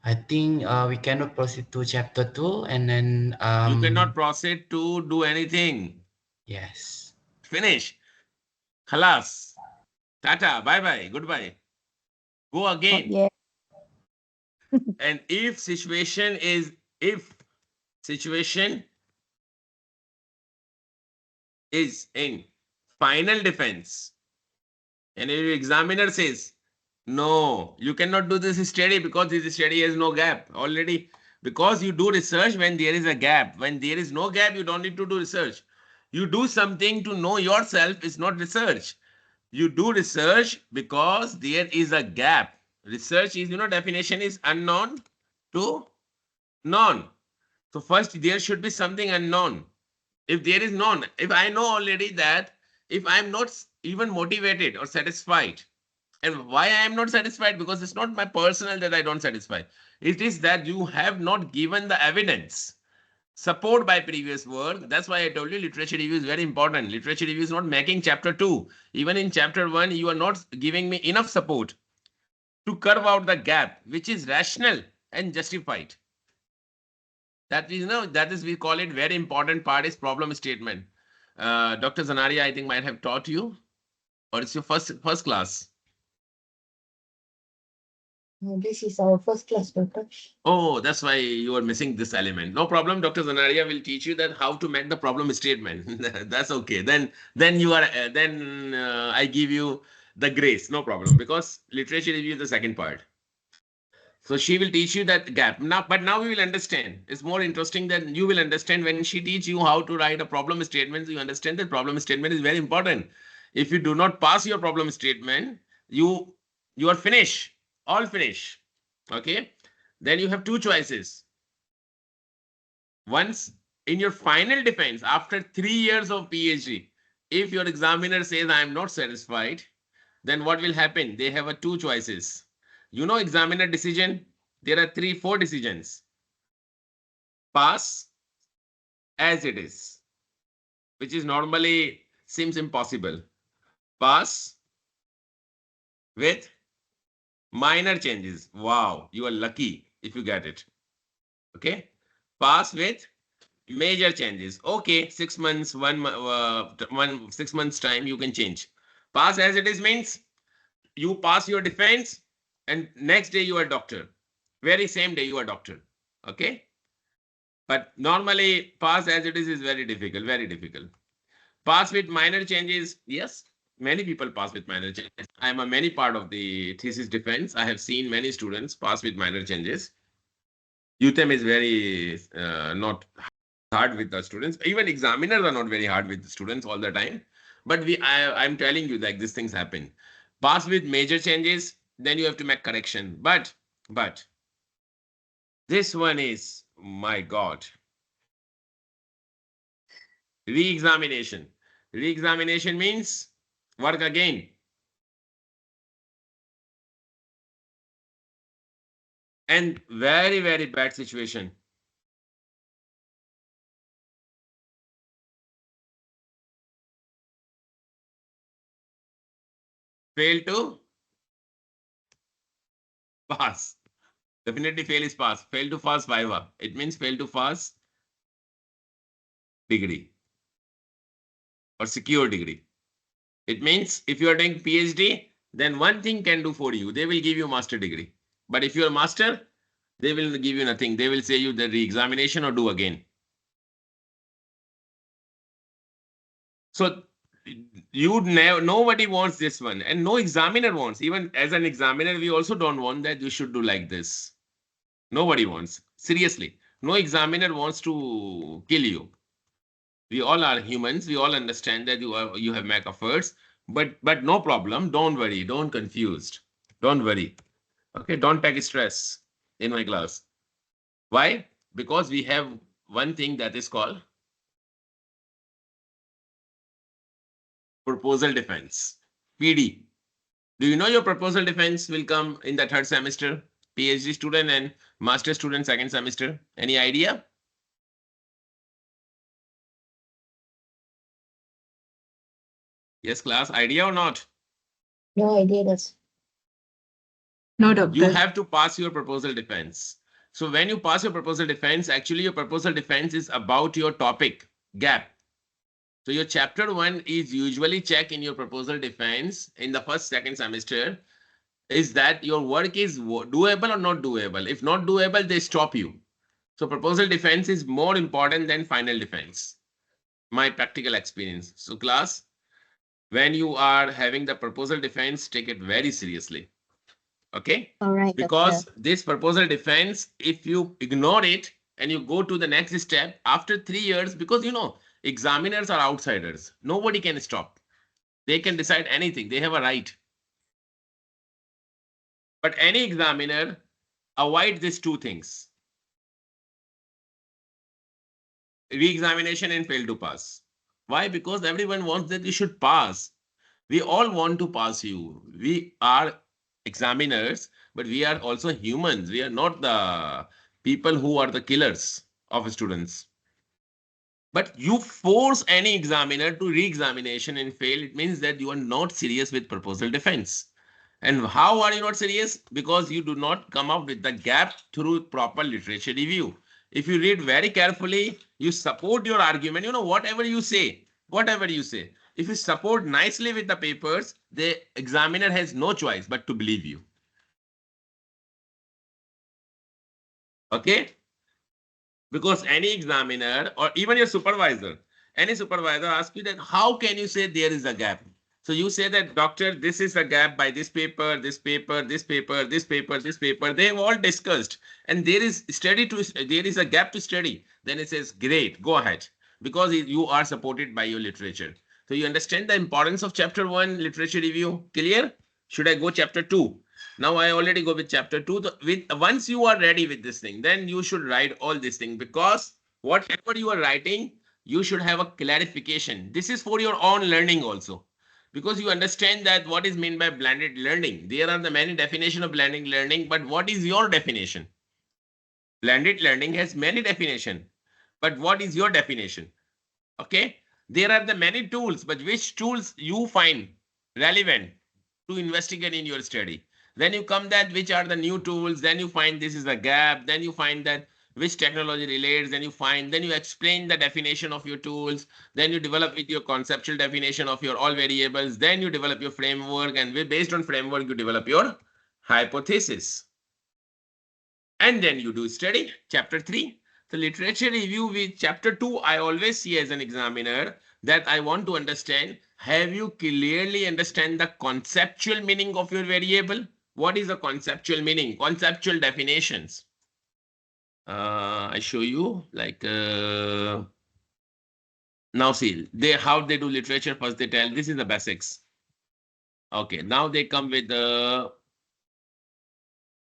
I think we cannot proceed to chapter 2 and then You cannot proceed to do anything. yes. Finish. Khalas. Tata. Bye-bye. Goodbye. Go again. Yeah. And if situation is in final defense, and if your examiner says, no, you cannot do this study because this study has no gap already. Because you do research when there is a gap. When there is no gap, you don't need to do research. You do something to know yourself is not research. You do research because there is a gap. Research is, definition is unknown to known. So first there should be something unknown. If there is known, if I know already that if I am not even motivated or satisfied, and why I am not satisfied? Because it's not my personal that I don't satisfy. It is that you have not given the evidence. Support by previous work. That's why I told you literature review is very important. Literature review is not making chapter 2. Even in chapter 1, you are not giving me enough support to curve out the gap, which is rational and justified. That is we call it very important part is problem statement. Dr. Zanaria, I think might have taught you, or it's your first class. This is our first class, doctor. Oh, that's why you are missing this element. No problem. Dr. Zanaria will teach you that how to make the problem statement. That's okay. Then you are I give you the grace. No problem, because literature review is the second part. So she will teach you that gap. But now we will understand. It's more interesting that you will understand when she teach you how to write a problem statement. You understand that problem statement is very important. If you do not pass your problem statement, you are finished, all finish. Okay. Then you have two choices. Once in your final defense, after 3 years of PhD, if your examiner says I am not satisfied, then what will happen? They have two choices. You know, examiner decision, there are 4 decisions. Pass as it is, which is normally seems impossible. Pass with minor changes. Wow, you are lucky if you get it. Okay. Pass with major changes. Okay, 6 months, 6 months time, you can change. Pass as it is means you pass your defense and next day you are doctor. Very same day you are doctor. Okay. But normally pass as it is very difficult, very difficult. Pass with minor changes. Yes, many people pass with minor changes. I am a many part of the thesis defense. I have seen many students pass with minor changes. UTM is very not hard with the students. Even examiners are not very hard with the students all the time. But I'm telling you, like, these things happen. Pass with major changes, then you have to make correction. But this one is, my God. Re-examination. Re-examination means work again. And very, very bad situation. Fail to pass. Definitely fail is pass. Fail to pass Viva. It means fail to pass degree or secure degree. It means if you are doing PhD, then one thing can do for you. They will give you master degree. But if you are master, they will give you nothing. They will say you the re-examination or do again. So nobody wants this one, and no examiner wants. Even as an examiner, we also don't want that you should do like this. Nobody wants. Seriously, no examiner wants to kill you. We all are humans. We all understand that you have made efforts, but no problem. Don't worry. Don't confused. Don't worry. Okay, don't take stress in my class. Why? Because we have one thing that is called proposal defense, PD. Do you know your proposal defense will come in the 3rd semester? PhD student and master student 2nd semester. Any idea? Yes, class. Idea or not? No idea. That's No, doctor. You have to pass your proposal defense. So when you pass your proposal defense, actually your proposal defense is about your topic gap. So your chapter 1 is usually checked in your proposal defense in the 1st, 2nd semester. Is that your work is doable or not doable? If not doable, they stop you. So proposal defense is more important than final defense. My practical experience. So class, when you are having the proposal defense, take it very seriously. Okay? All right. Because this proposal defense, if you ignore it and you go to the next step after 3 years, because you know, examiners are outsiders. Nobody can stop. They can decide anything. They have a right. But any examiner avoid these 2 things. Re-examination and fail to pass. Why? Because everyone wants that you should pass. We all want to pass you. We are examiners, but we are also humans. We are not the people who are the killers of students. But you force any examiner to re-examination and fail, it means that you are not serious with proposal defense. And how are you not serious? Because you do not come up with the gap through proper literature review. If you read very carefully, you support your argument, you know, whatever you say, if you support nicely with the papers, the examiner has no choice but to believe you. Okay? Because any examiner or even your supervisor, any supervisor asks you that how can you say there is a gap? So you say that, doctor, this is a gap by this paper, this paper, this paper, this paper, this paper. They have all discussed and there is a gap to study. Then it says, great, go ahead. Because you are supported by your literature. So you understand the importance of chapter 1 literature review. Clear? Should I go chapter 2? Now I already go with chapter 2. Once you are ready with this thing, then you should write all this thing, because whatever you are writing, you should have a clarification. This is for your own learning also, because you understand that what is meant by blended learning. There are the many definitions of blended learning, but what is your definition? Blended learning has many definitions, but what is your definition? Okay. There are the many tools, but which tools you find relevant to investigate in your study? Then you come that which are the new tools, then you find this is a gap, then you find that which technology relates, then you explain the definition of your tools, then you develop with your conceptual definition of your all variables, then you develop your framework, and based on framework, you develop your hypothesis. And then you do study. Chapter 3. The literature review with chapter 2, I always see as an examiner that I want to understand, have you clearly understand the conceptual meaning of your variable? What is the conceptual meaning? Conceptual definitions. I show you like, now see, how they do literature. First they tell, this is the basics. Okay, now they come with the,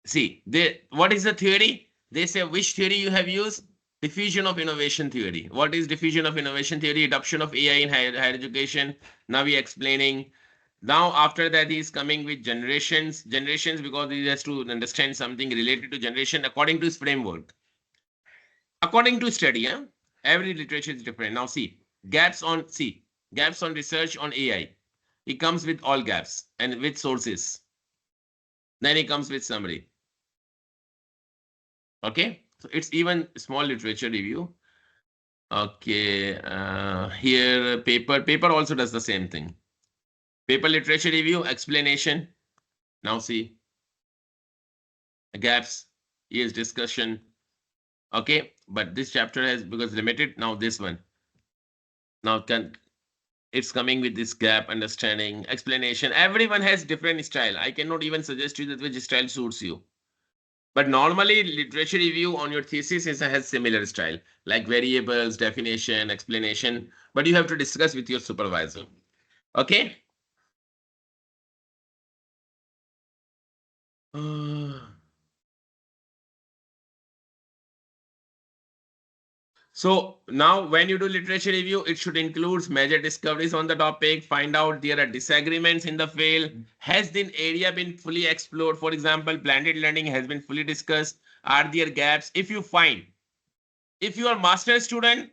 see, what is the theory? They say which theory you have used? Diffusion of innovation theory. What is diffusion of innovation theory? Adoption of AI in higher education. Now we are explaining. Now after that he is coming with generations, because he has to understand something related to generation according to his framework. According to study, every literature is different. Now see, gaps on research on AI. He comes with all gaps and with sources. Then he comes with summary. Okay, so it's even small literature review. Okay, here paper also does the same thing. Paper literature review, explanation. Now see, gaps, here's discussion. Okay, but this chapter has, because limited, now this one. Now it's coming with this gap, understanding, explanation. Everyone has different style. I cannot even suggest you that which style suits you. But normally literature review on your thesis has similar style, like variables, definition, explanation, but you have to discuss with your supervisor. Okay. So now when you do literature review, it should include major discoveries on the topic, find out there are disagreements in the field. Has the area been fully explored? For example, blended learning has been fully discussed. Are there gaps? If you find, if you are master student,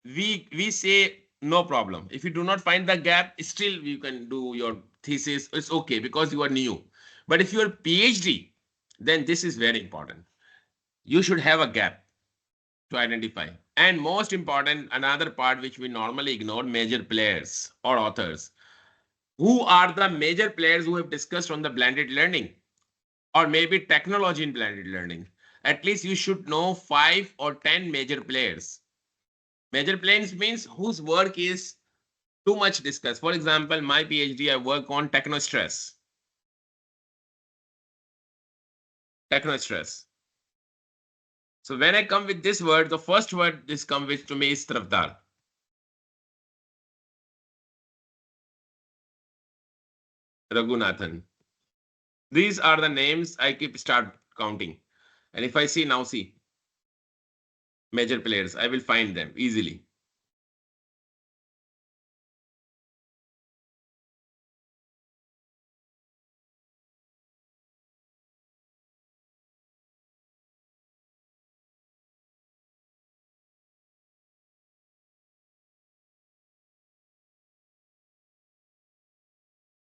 we say no problem. If you do not find the gap, still you can do your thesis. It's okay because you are new. But if you are PhD, then this is very important. You should have a gap to identify. And most important, another part which we normally ignore, major players or authors. Who are the major players who have discussed on the blended learning or maybe technology in blended learning? At least you should know 5 or 10 major players. Major players means whose work is too much discussed. For example, my PhD, I work on technostress. Technostress. So when I come with this word, the first word this comes with to me is Tarafdar. Raghunathan. These are the names I start counting. And if I see now, see, major players, I will find them easily.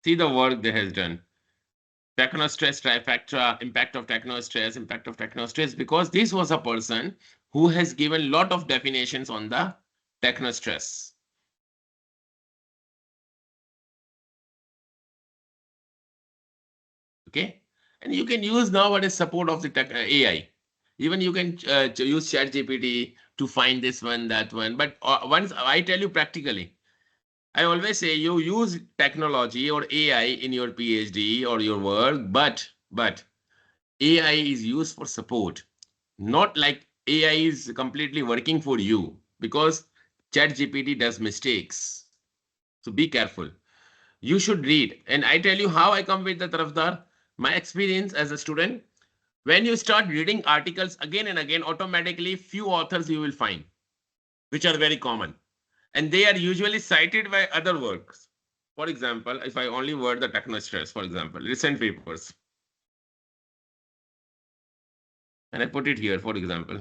See the work they has done. Technostress trifecta, impact of technostress, because this was a person who has given lot of definitions on the technostress. Okay, and you can use nowadays support of the AI. Even you can use ChatGPT to find this one, that one. But once I tell you practically, I always say you use technology or AI in your PhD or your work, but AI is used for support, not like AI is completely working for you, because ChatGPT does mistakes. So be careful. You should read. And I tell you how I come with the Tarafdar. My experience as a student, when you start reading articles again and again, automatically few authors you will find, which are very common. And they are usually cited by other works. For example, if I only word the technostress, for example, recent papers. And I put it here, for example.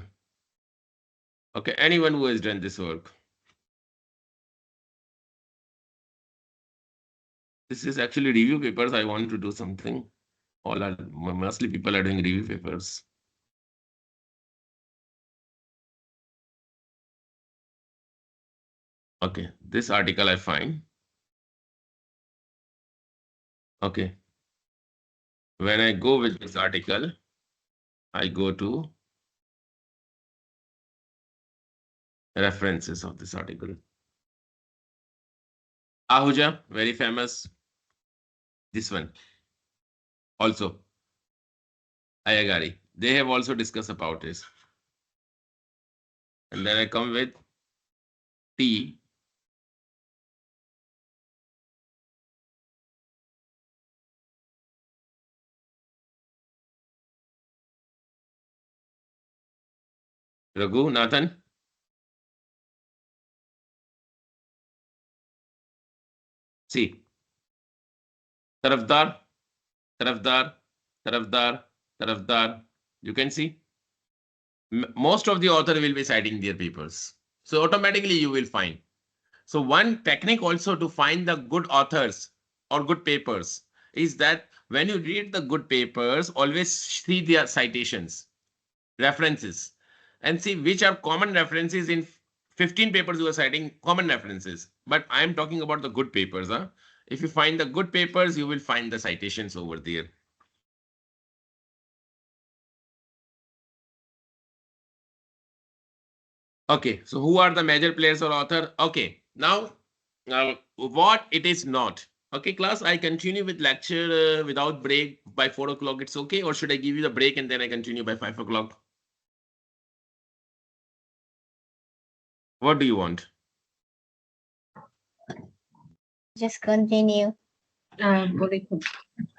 Okay, anyone who has done this work. This is actually review papers. I want to do something. Mostly people are doing review papers. Okay, this article I find. Okay. When I go with this article, I go to references of this article. Ahuja, very famous. This one. Also. Ayagari. They have also discussed about this. And then I come with T. Raghu, Nathan. See. Tarafdar, Tarafdar, Tarafdar, Tarafdar. You can see. Most of the author will be citing their papers. So automatically you will find. So one technique also to find the good authors or good papers is that when you read the good papers, always see their citations, references, and see which are common references in 15 papers you are citing common references. But I am talking about the good papers. Huh? If you find the good papers, you will find the citations over there. Okay, so who are the major players or author? Okay, now what it is not. Okay, class, I continue with lecture without break by 4 o'clock. It's okay, or should I give you the break and then I continue by 5 o'clock? What do you want? Just continue. Boleh.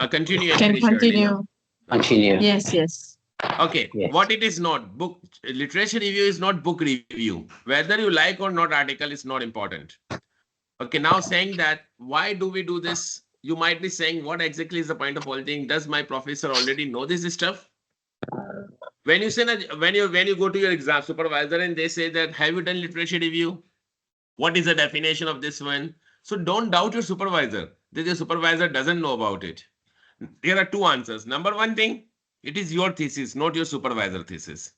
Continue. and Can finish early, continue. no? Continue. Yes, yes. Okay, Yes. what it is not, book literature review is not book review. Whether you like or not article is not important. Okay, now saying that, why do we do this? You might be saying, what exactly is the point of all thing? Does my professor already know this stuff? When you say that, when you go to your exam supervisor and they say that, have you done literature review? What is the definition of this one? So don't doubt your supervisor that your supervisor doesn't know about it. There are two answers. Number one thing, it is your thesis, not your supervisor thesis.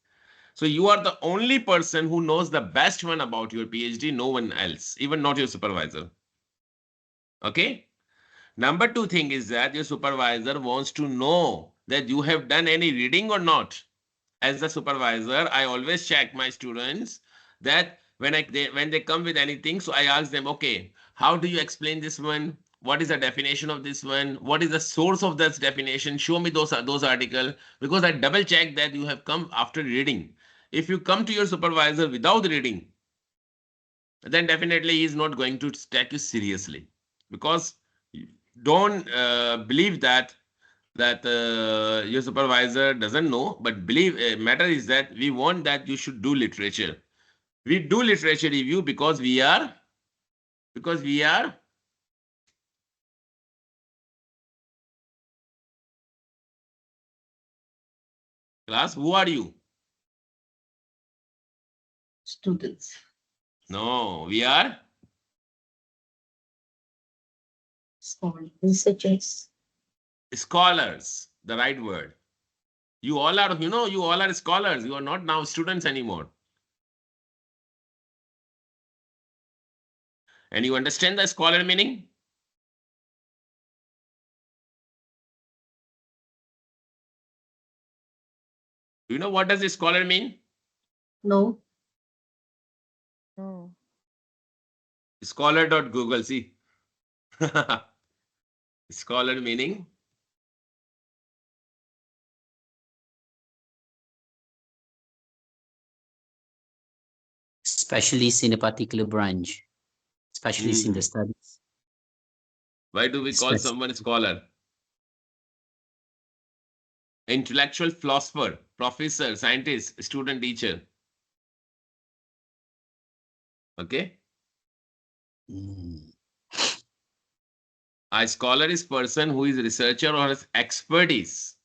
So you are the only person who knows the best one about your PhD, no one else, even not your supervisor. Okay. Number two thing is that your supervisor wants to know that you have done any reading or not. As a supervisor, I always check my students that when they come with anything, so I ask them, okay, how do you explain this one? What is the definition of this one? What is the source of this definition? Show me those articles, because I double check that you have come after reading. If you come to your supervisor without reading, then definitely he is not going to take you seriously, because don't believe that your supervisor doesn't know, but believe matter is that we want that you should do literature. We do literature review because we are class. Who are you? Students. No, we are Researchers. scholars. The right word. You all are, you all are scholars. You are not now students anymore. And you understand the scholar meaning? Do you know what does a scholar mean? No. No. Scholar.google, see. Scholar meaning specialist in a particular branch, specialist in the studies. Why do we call Spec- someone a scholar? Intellectual philosopher, professor, scientist, student, teacher. Okay. Mm. A scholar is person who is researcher or has expertise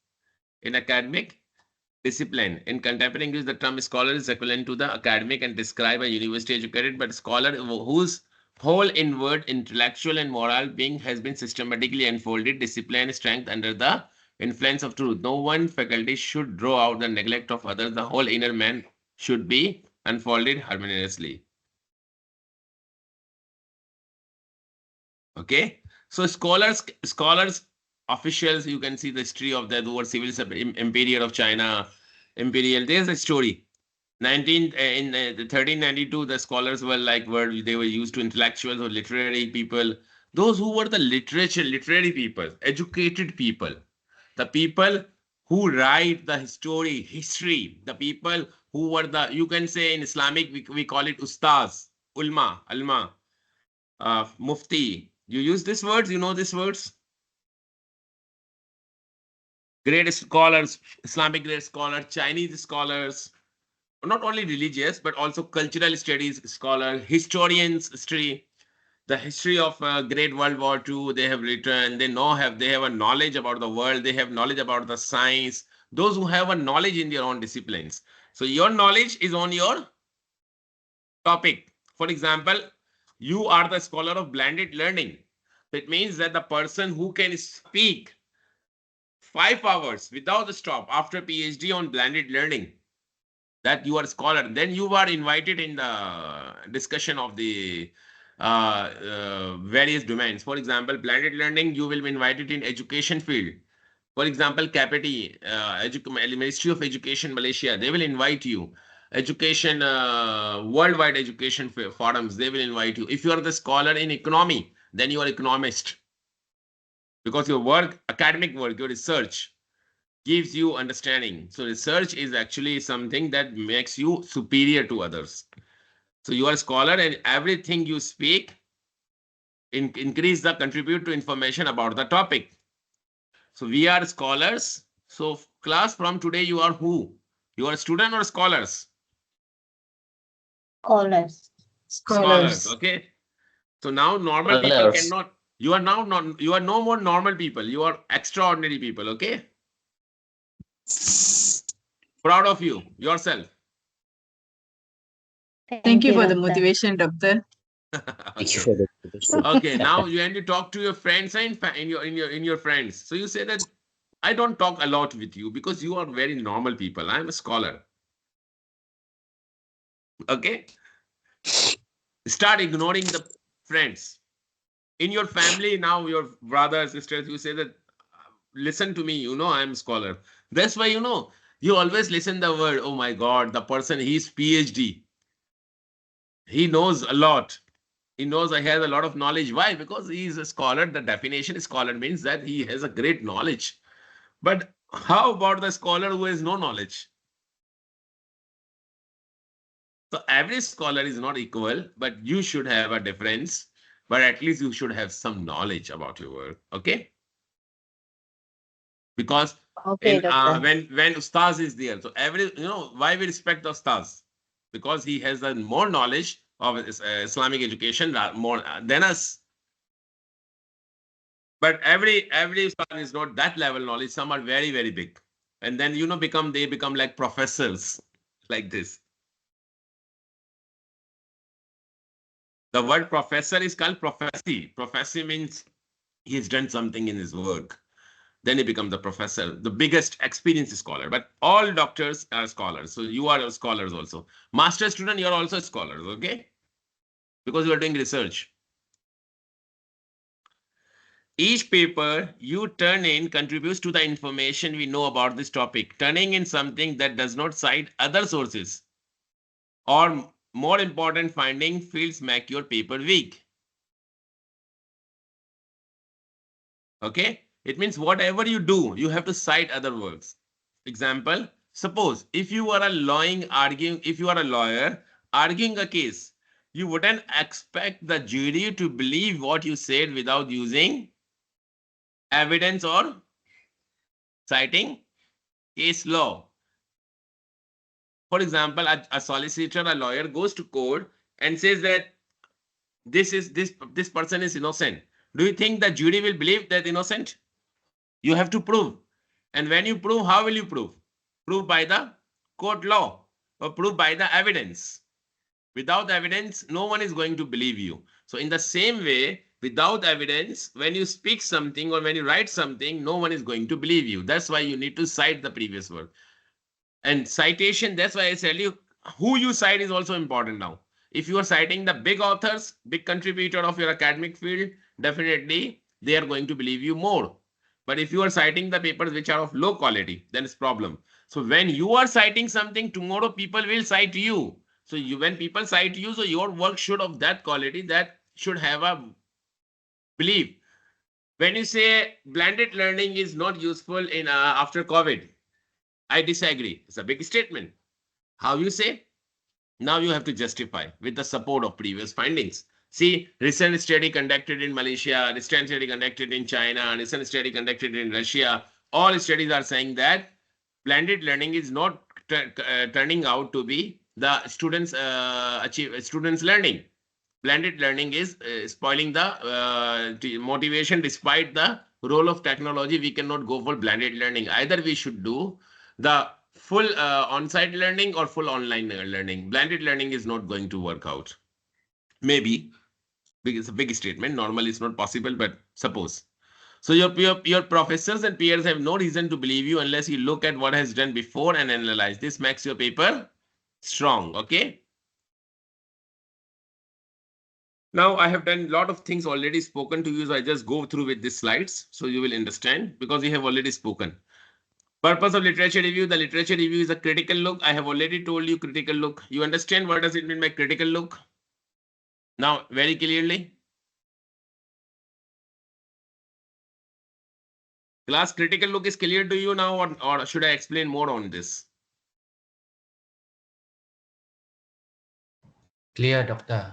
in academic discipline. In contemporary English, the term scholar is equivalent to the academic and describe a university educated, but scholar whose whole inward intellectual and moral being has been systematically unfolded, discipline and strength under the influence of truth. No one faculty should draw out the neglect of others. The whole inner man should be unfolded harmoniously. Okay. So scholars, officials, you can see the history of that over civil imperial of China, imperial. There's a story. In 1392, the scholars were like they were used to intellectuals or literary people. Those who were the literary people, educated people, the people who write the history, the people who were you can say in Islamic, we call it ustaz, ulma, alma, mufti. You use these words, you know these words? Great scholars, Islamic great scholars, Chinese scholars, not only religious, but also cultural studies scholars, historians, history, the history of Great World War II, they have written, they have a knowledge about the world, they have knowledge about the science, those who have a knowledge in their own disciplines. So your knowledge is on your topic. For example, you are the scholar of blended learning. It means that the person who can speak 5 hours without a stop after PhD on blended learning, that you are a scholar. Then you are invited in the discussion of the various domains. For example, blended learning, you will be invited in education field. For example, CAPETI, Ministry of Education Malaysia, they will invite you. Education, worldwide education forums, they will invite you. If you are the scholar in economy, then you are economist. Because your work, academic work, your research gives you understanding. So research is actually something that makes you superior to others. So you are a scholar and everything you speak contribute to information about the topic. So we are scholars. So class, from today you are who? You are a student or scholars? Scholars. Scholars. Okay. So now normal people Scholars. cannot. You are now not. You are no more normal people. You are extraordinary people. Okay. Proud of you yourself. Thank you for the Doctor. motivation, doctor. Thank you for the motivation. Okay, now you need to talk to your friends and in your friends. So you say that I don't talk a lot with you because you are very normal people. I'm a scholar. Okay. Start ignoring the friends. In your family now, your brothers, sisters, you say that listen to me, you know, I'm a scholar. That's why, you know, you always listen the word, oh my God, the person, he's PhD. He knows a lot. He knows I have a lot of knowledge. Why? Because he is a scholar. The definition of scholar means that he has a great knowledge. But how about the scholar who has no knowledge? So every scholar is not equal, but you should have a difference. But at least you should have some knowledge about your work. Okay? Because Okay, doctor. when Ustaz is there, so why we respect the Ustaz? Because he has more knowledge of Islamic education more than us. But every Ustaz is not that level knowledge. Some are very, very big. And then, they become like professors like this. The word professor is called prophecy. Prophecy means he has done something in his work. Then he becomes the professor, the biggest experienced scholar. But all doctors are scholars. So you are scholars also. Master student, you are also scholars, okay? Because you are doing research. Each paper you turn in contributes to the information we know about this topic. Turning in something that does not cite other sources or more important finding fields make your paper weak. Okay? It means whatever you do, you have to cite other works. Example, suppose if you are a lawyer arguing a case, you wouldn't expect the jury to believe what you said without using evidence or citing case law. For example, a solicitor, a lawyer goes to court and says that this person is innocent. Do you think the jury will believe that innocent? You have to prove. And when you prove, how will you prove? Prove by the court law or prove by the evidence. Without evidence, no one is going to believe you. So in the same way, without evidence, when you speak something or when you write something, no one is going to believe you. That's why you need to cite the previous work. And citation, that's why I tell you, who you cite is also important now. If you are citing the big authors, big contributor of your academic field, definitely they are going to believe you more. But if you are citing the papers which are of low quality, then it's problem. So when you are citing something, tomorrow people will cite you. So when people cite you, so your work should of that quality, that should have a belief. When you say blended learning is not useful in after COVID, I disagree. It's a big statement. How you say? Now you have to justify with the support of previous findings. See, recent study conducted in Malaysia, recent study conducted in China, recent study conducted in Russia, all studies are saying that blended learning is not turning out to be the students students learning. Blended learning is spoiling the motivation. Despite the role of technology, we cannot go for blended learning. Either we should do the full on-site learning or full online learning. Blended learning is not going to work out. Maybe, because it's a big statement. Normally, it's not possible, but suppose. So your professors and peers have no reason to believe you unless you look at what has done before and analyze. This makes your paper strong, okay? Now, I have done a lot of things already spoken to you, so I just go through with these slides so you will understand because you have already spoken. Purpose of literature review. The literature review is a critical look. I have already told you critical look. You understand what does it mean by critical look? Now, very clearly. Class, critical look is clear to you now, or should I explain more on this? Clear, doctor.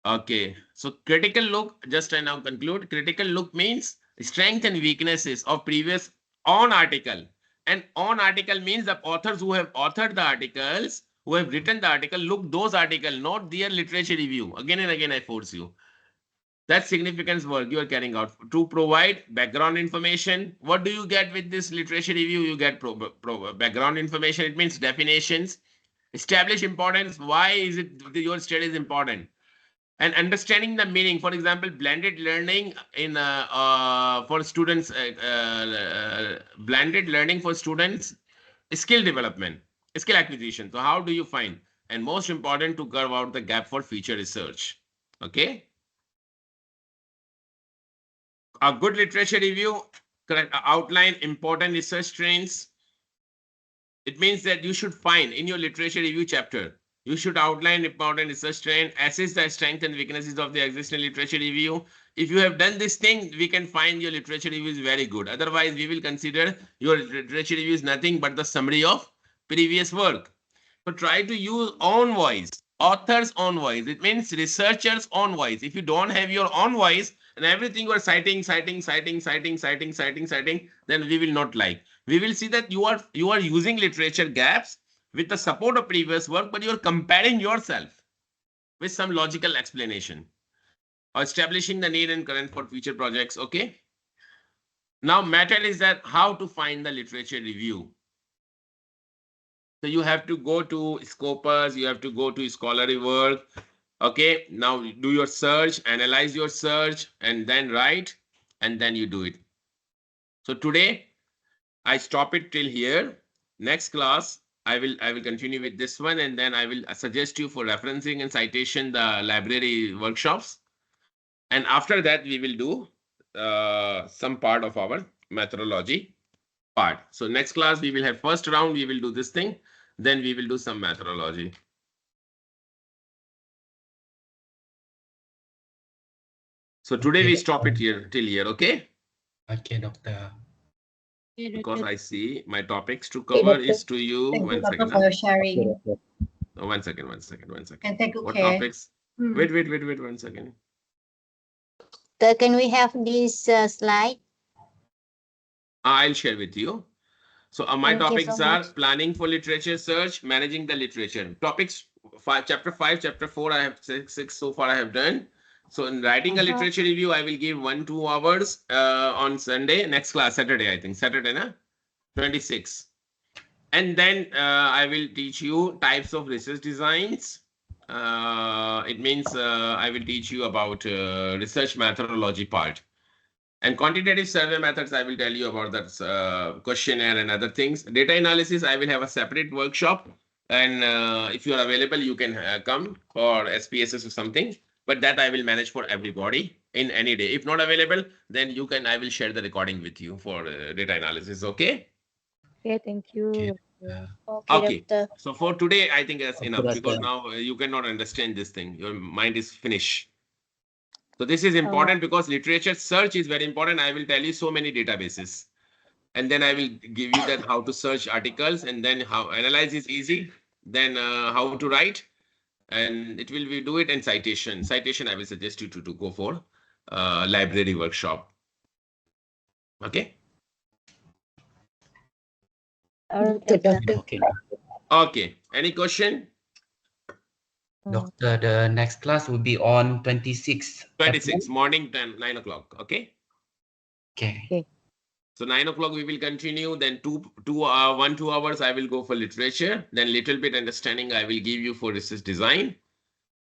Okay, so critical look, just I now conclude. Critical look means strength and weaknesses of previous on article. And on article means the authors who have authored the articles, who have written the article, look those articles, not their literature review. Again and again, I force you. That's significance work you are carrying out to provide background information. What do you get with this literature review? You get background information. It means definitions, establish importance. Why is it your study is important? And understanding the meaning. For example, blended learning in for students, blended learning for students, skill development, skill acquisition. So how do you find? And most important, to carve out the gap for future research. Okay. A good literature review outline important research trends. It means that you should find in your literature review chapter, you should outline important research trend, assess the strengths and weaknesses of the existing literature review. If you have done this thing, we can find your literature review is very good. Otherwise, we will consider your literature review is nothing but the summary of previous work. So try to use own voice, author's own voice. It means researcher's own voice. If you don't have your own voice and everything you are citing, then we will not like. We will see that you are using literature gaps with the support of previous work, but you are comparing yourself with some logical explanation or establishing the need and current for future projects. Okay. Now, matter is that how to find the literature review. So you have to go to Scopus, you have to go to scholarly work. Okay. Now do your search, analyze your search, and then write, and then you do it. So today I stop it till here. Next class, I will continue with this one, and then I will suggest you for referencing and citation the library workshops. And after that, we will do some part of our methodology part. So next class, we will have first round, we will do this thing. Then we will do some methodology. So today we stop it here till here, okay? Okay, doctor. Because I see my topics to cover is to you. Thank you, One doctor, second. for your sharing. Okay, doctor. Oh, one second. Can take good What care. topics? Hmm. Wait, 1 second. Can we have this slide? I'll share with you. So my Thank you topics so are much. planning for literature search, managing the literature. Topics 5, chapter 5, chapter 4, I have six so far I have done. So in writing a literature review, I will give 1-2 hours on Sunday, next class, Saturday, I think. Saturday, na? 26. And then I will teach you types of research designs. It means I will teach you about research methodology part. And quantitative survey methods, I will tell you about that questionnaire and other things. Data analysis, I will have a separate workshop. And if you are available, you can come for SPSS or something. But that I will manage for everybody in any day. If not available, then you can. I will share the recording with you for data analysis. Okay. Okay, thank you. Okay, Okay. doctor. So for today, I think that's Okay, enough because doctor. now you cannot understand this thing. Your mind is finished. So this is important because literature search is very important. I will tell you so many databases. And then I will give you that how to search articles and then how analyze is easy. Then how to write. And it will we do it in citation. Citation, I will suggest you to go for library workshop. Okay. All right, Good, doctor. doctor. Okay. Okay. Any question? Doctor, the next class will be on 26th. 26 morning 9 o'clock. Okay. Okay. So 9 o'clock we will continue. Then 2 hours I will go for literature. Then little bit understanding I will give you for research design.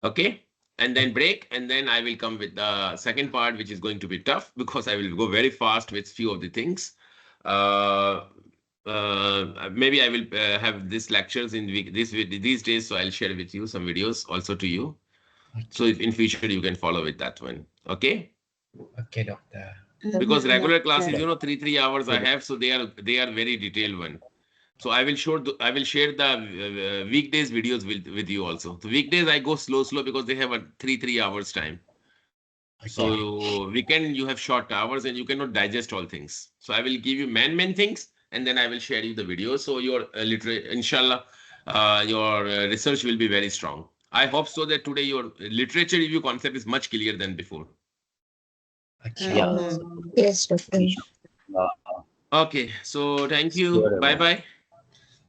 Okay. And then break. And then I will come with the second part, which is going to be tough because I will go very fast with few of the things. Maybe I will have these lectures in these days. So I'll share with you some videos also to you. So if in future you can follow with that one. Okay. Okay, doctor. Because regular classes, Doctor. 3 hours I have, so they are very detailed one. So I will share the weekdays videos with you also. So weekdays I go slow because they have a 3 hours time. So weekend you have short hours and you cannot digest all things. So I will give you main things and then I will share you the videos. So your inshallah, your research will be very strong. I hope so that today your literature review concept is much clearer than before. Yeah. Yes, doctor. Okay, so thank you. Bye.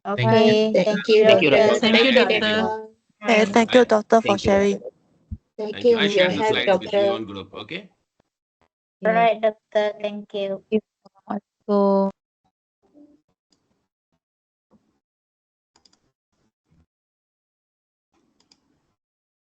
Okay, Thank you, Thank you, doctor. doctor. Thank you, Thank doctor. Okay, thank you, doctor, for Thank you, sharing. Thank Thank you. you I for shared your the help, slides with you doctor. on group. Okay. All right, doctor. Thank you. So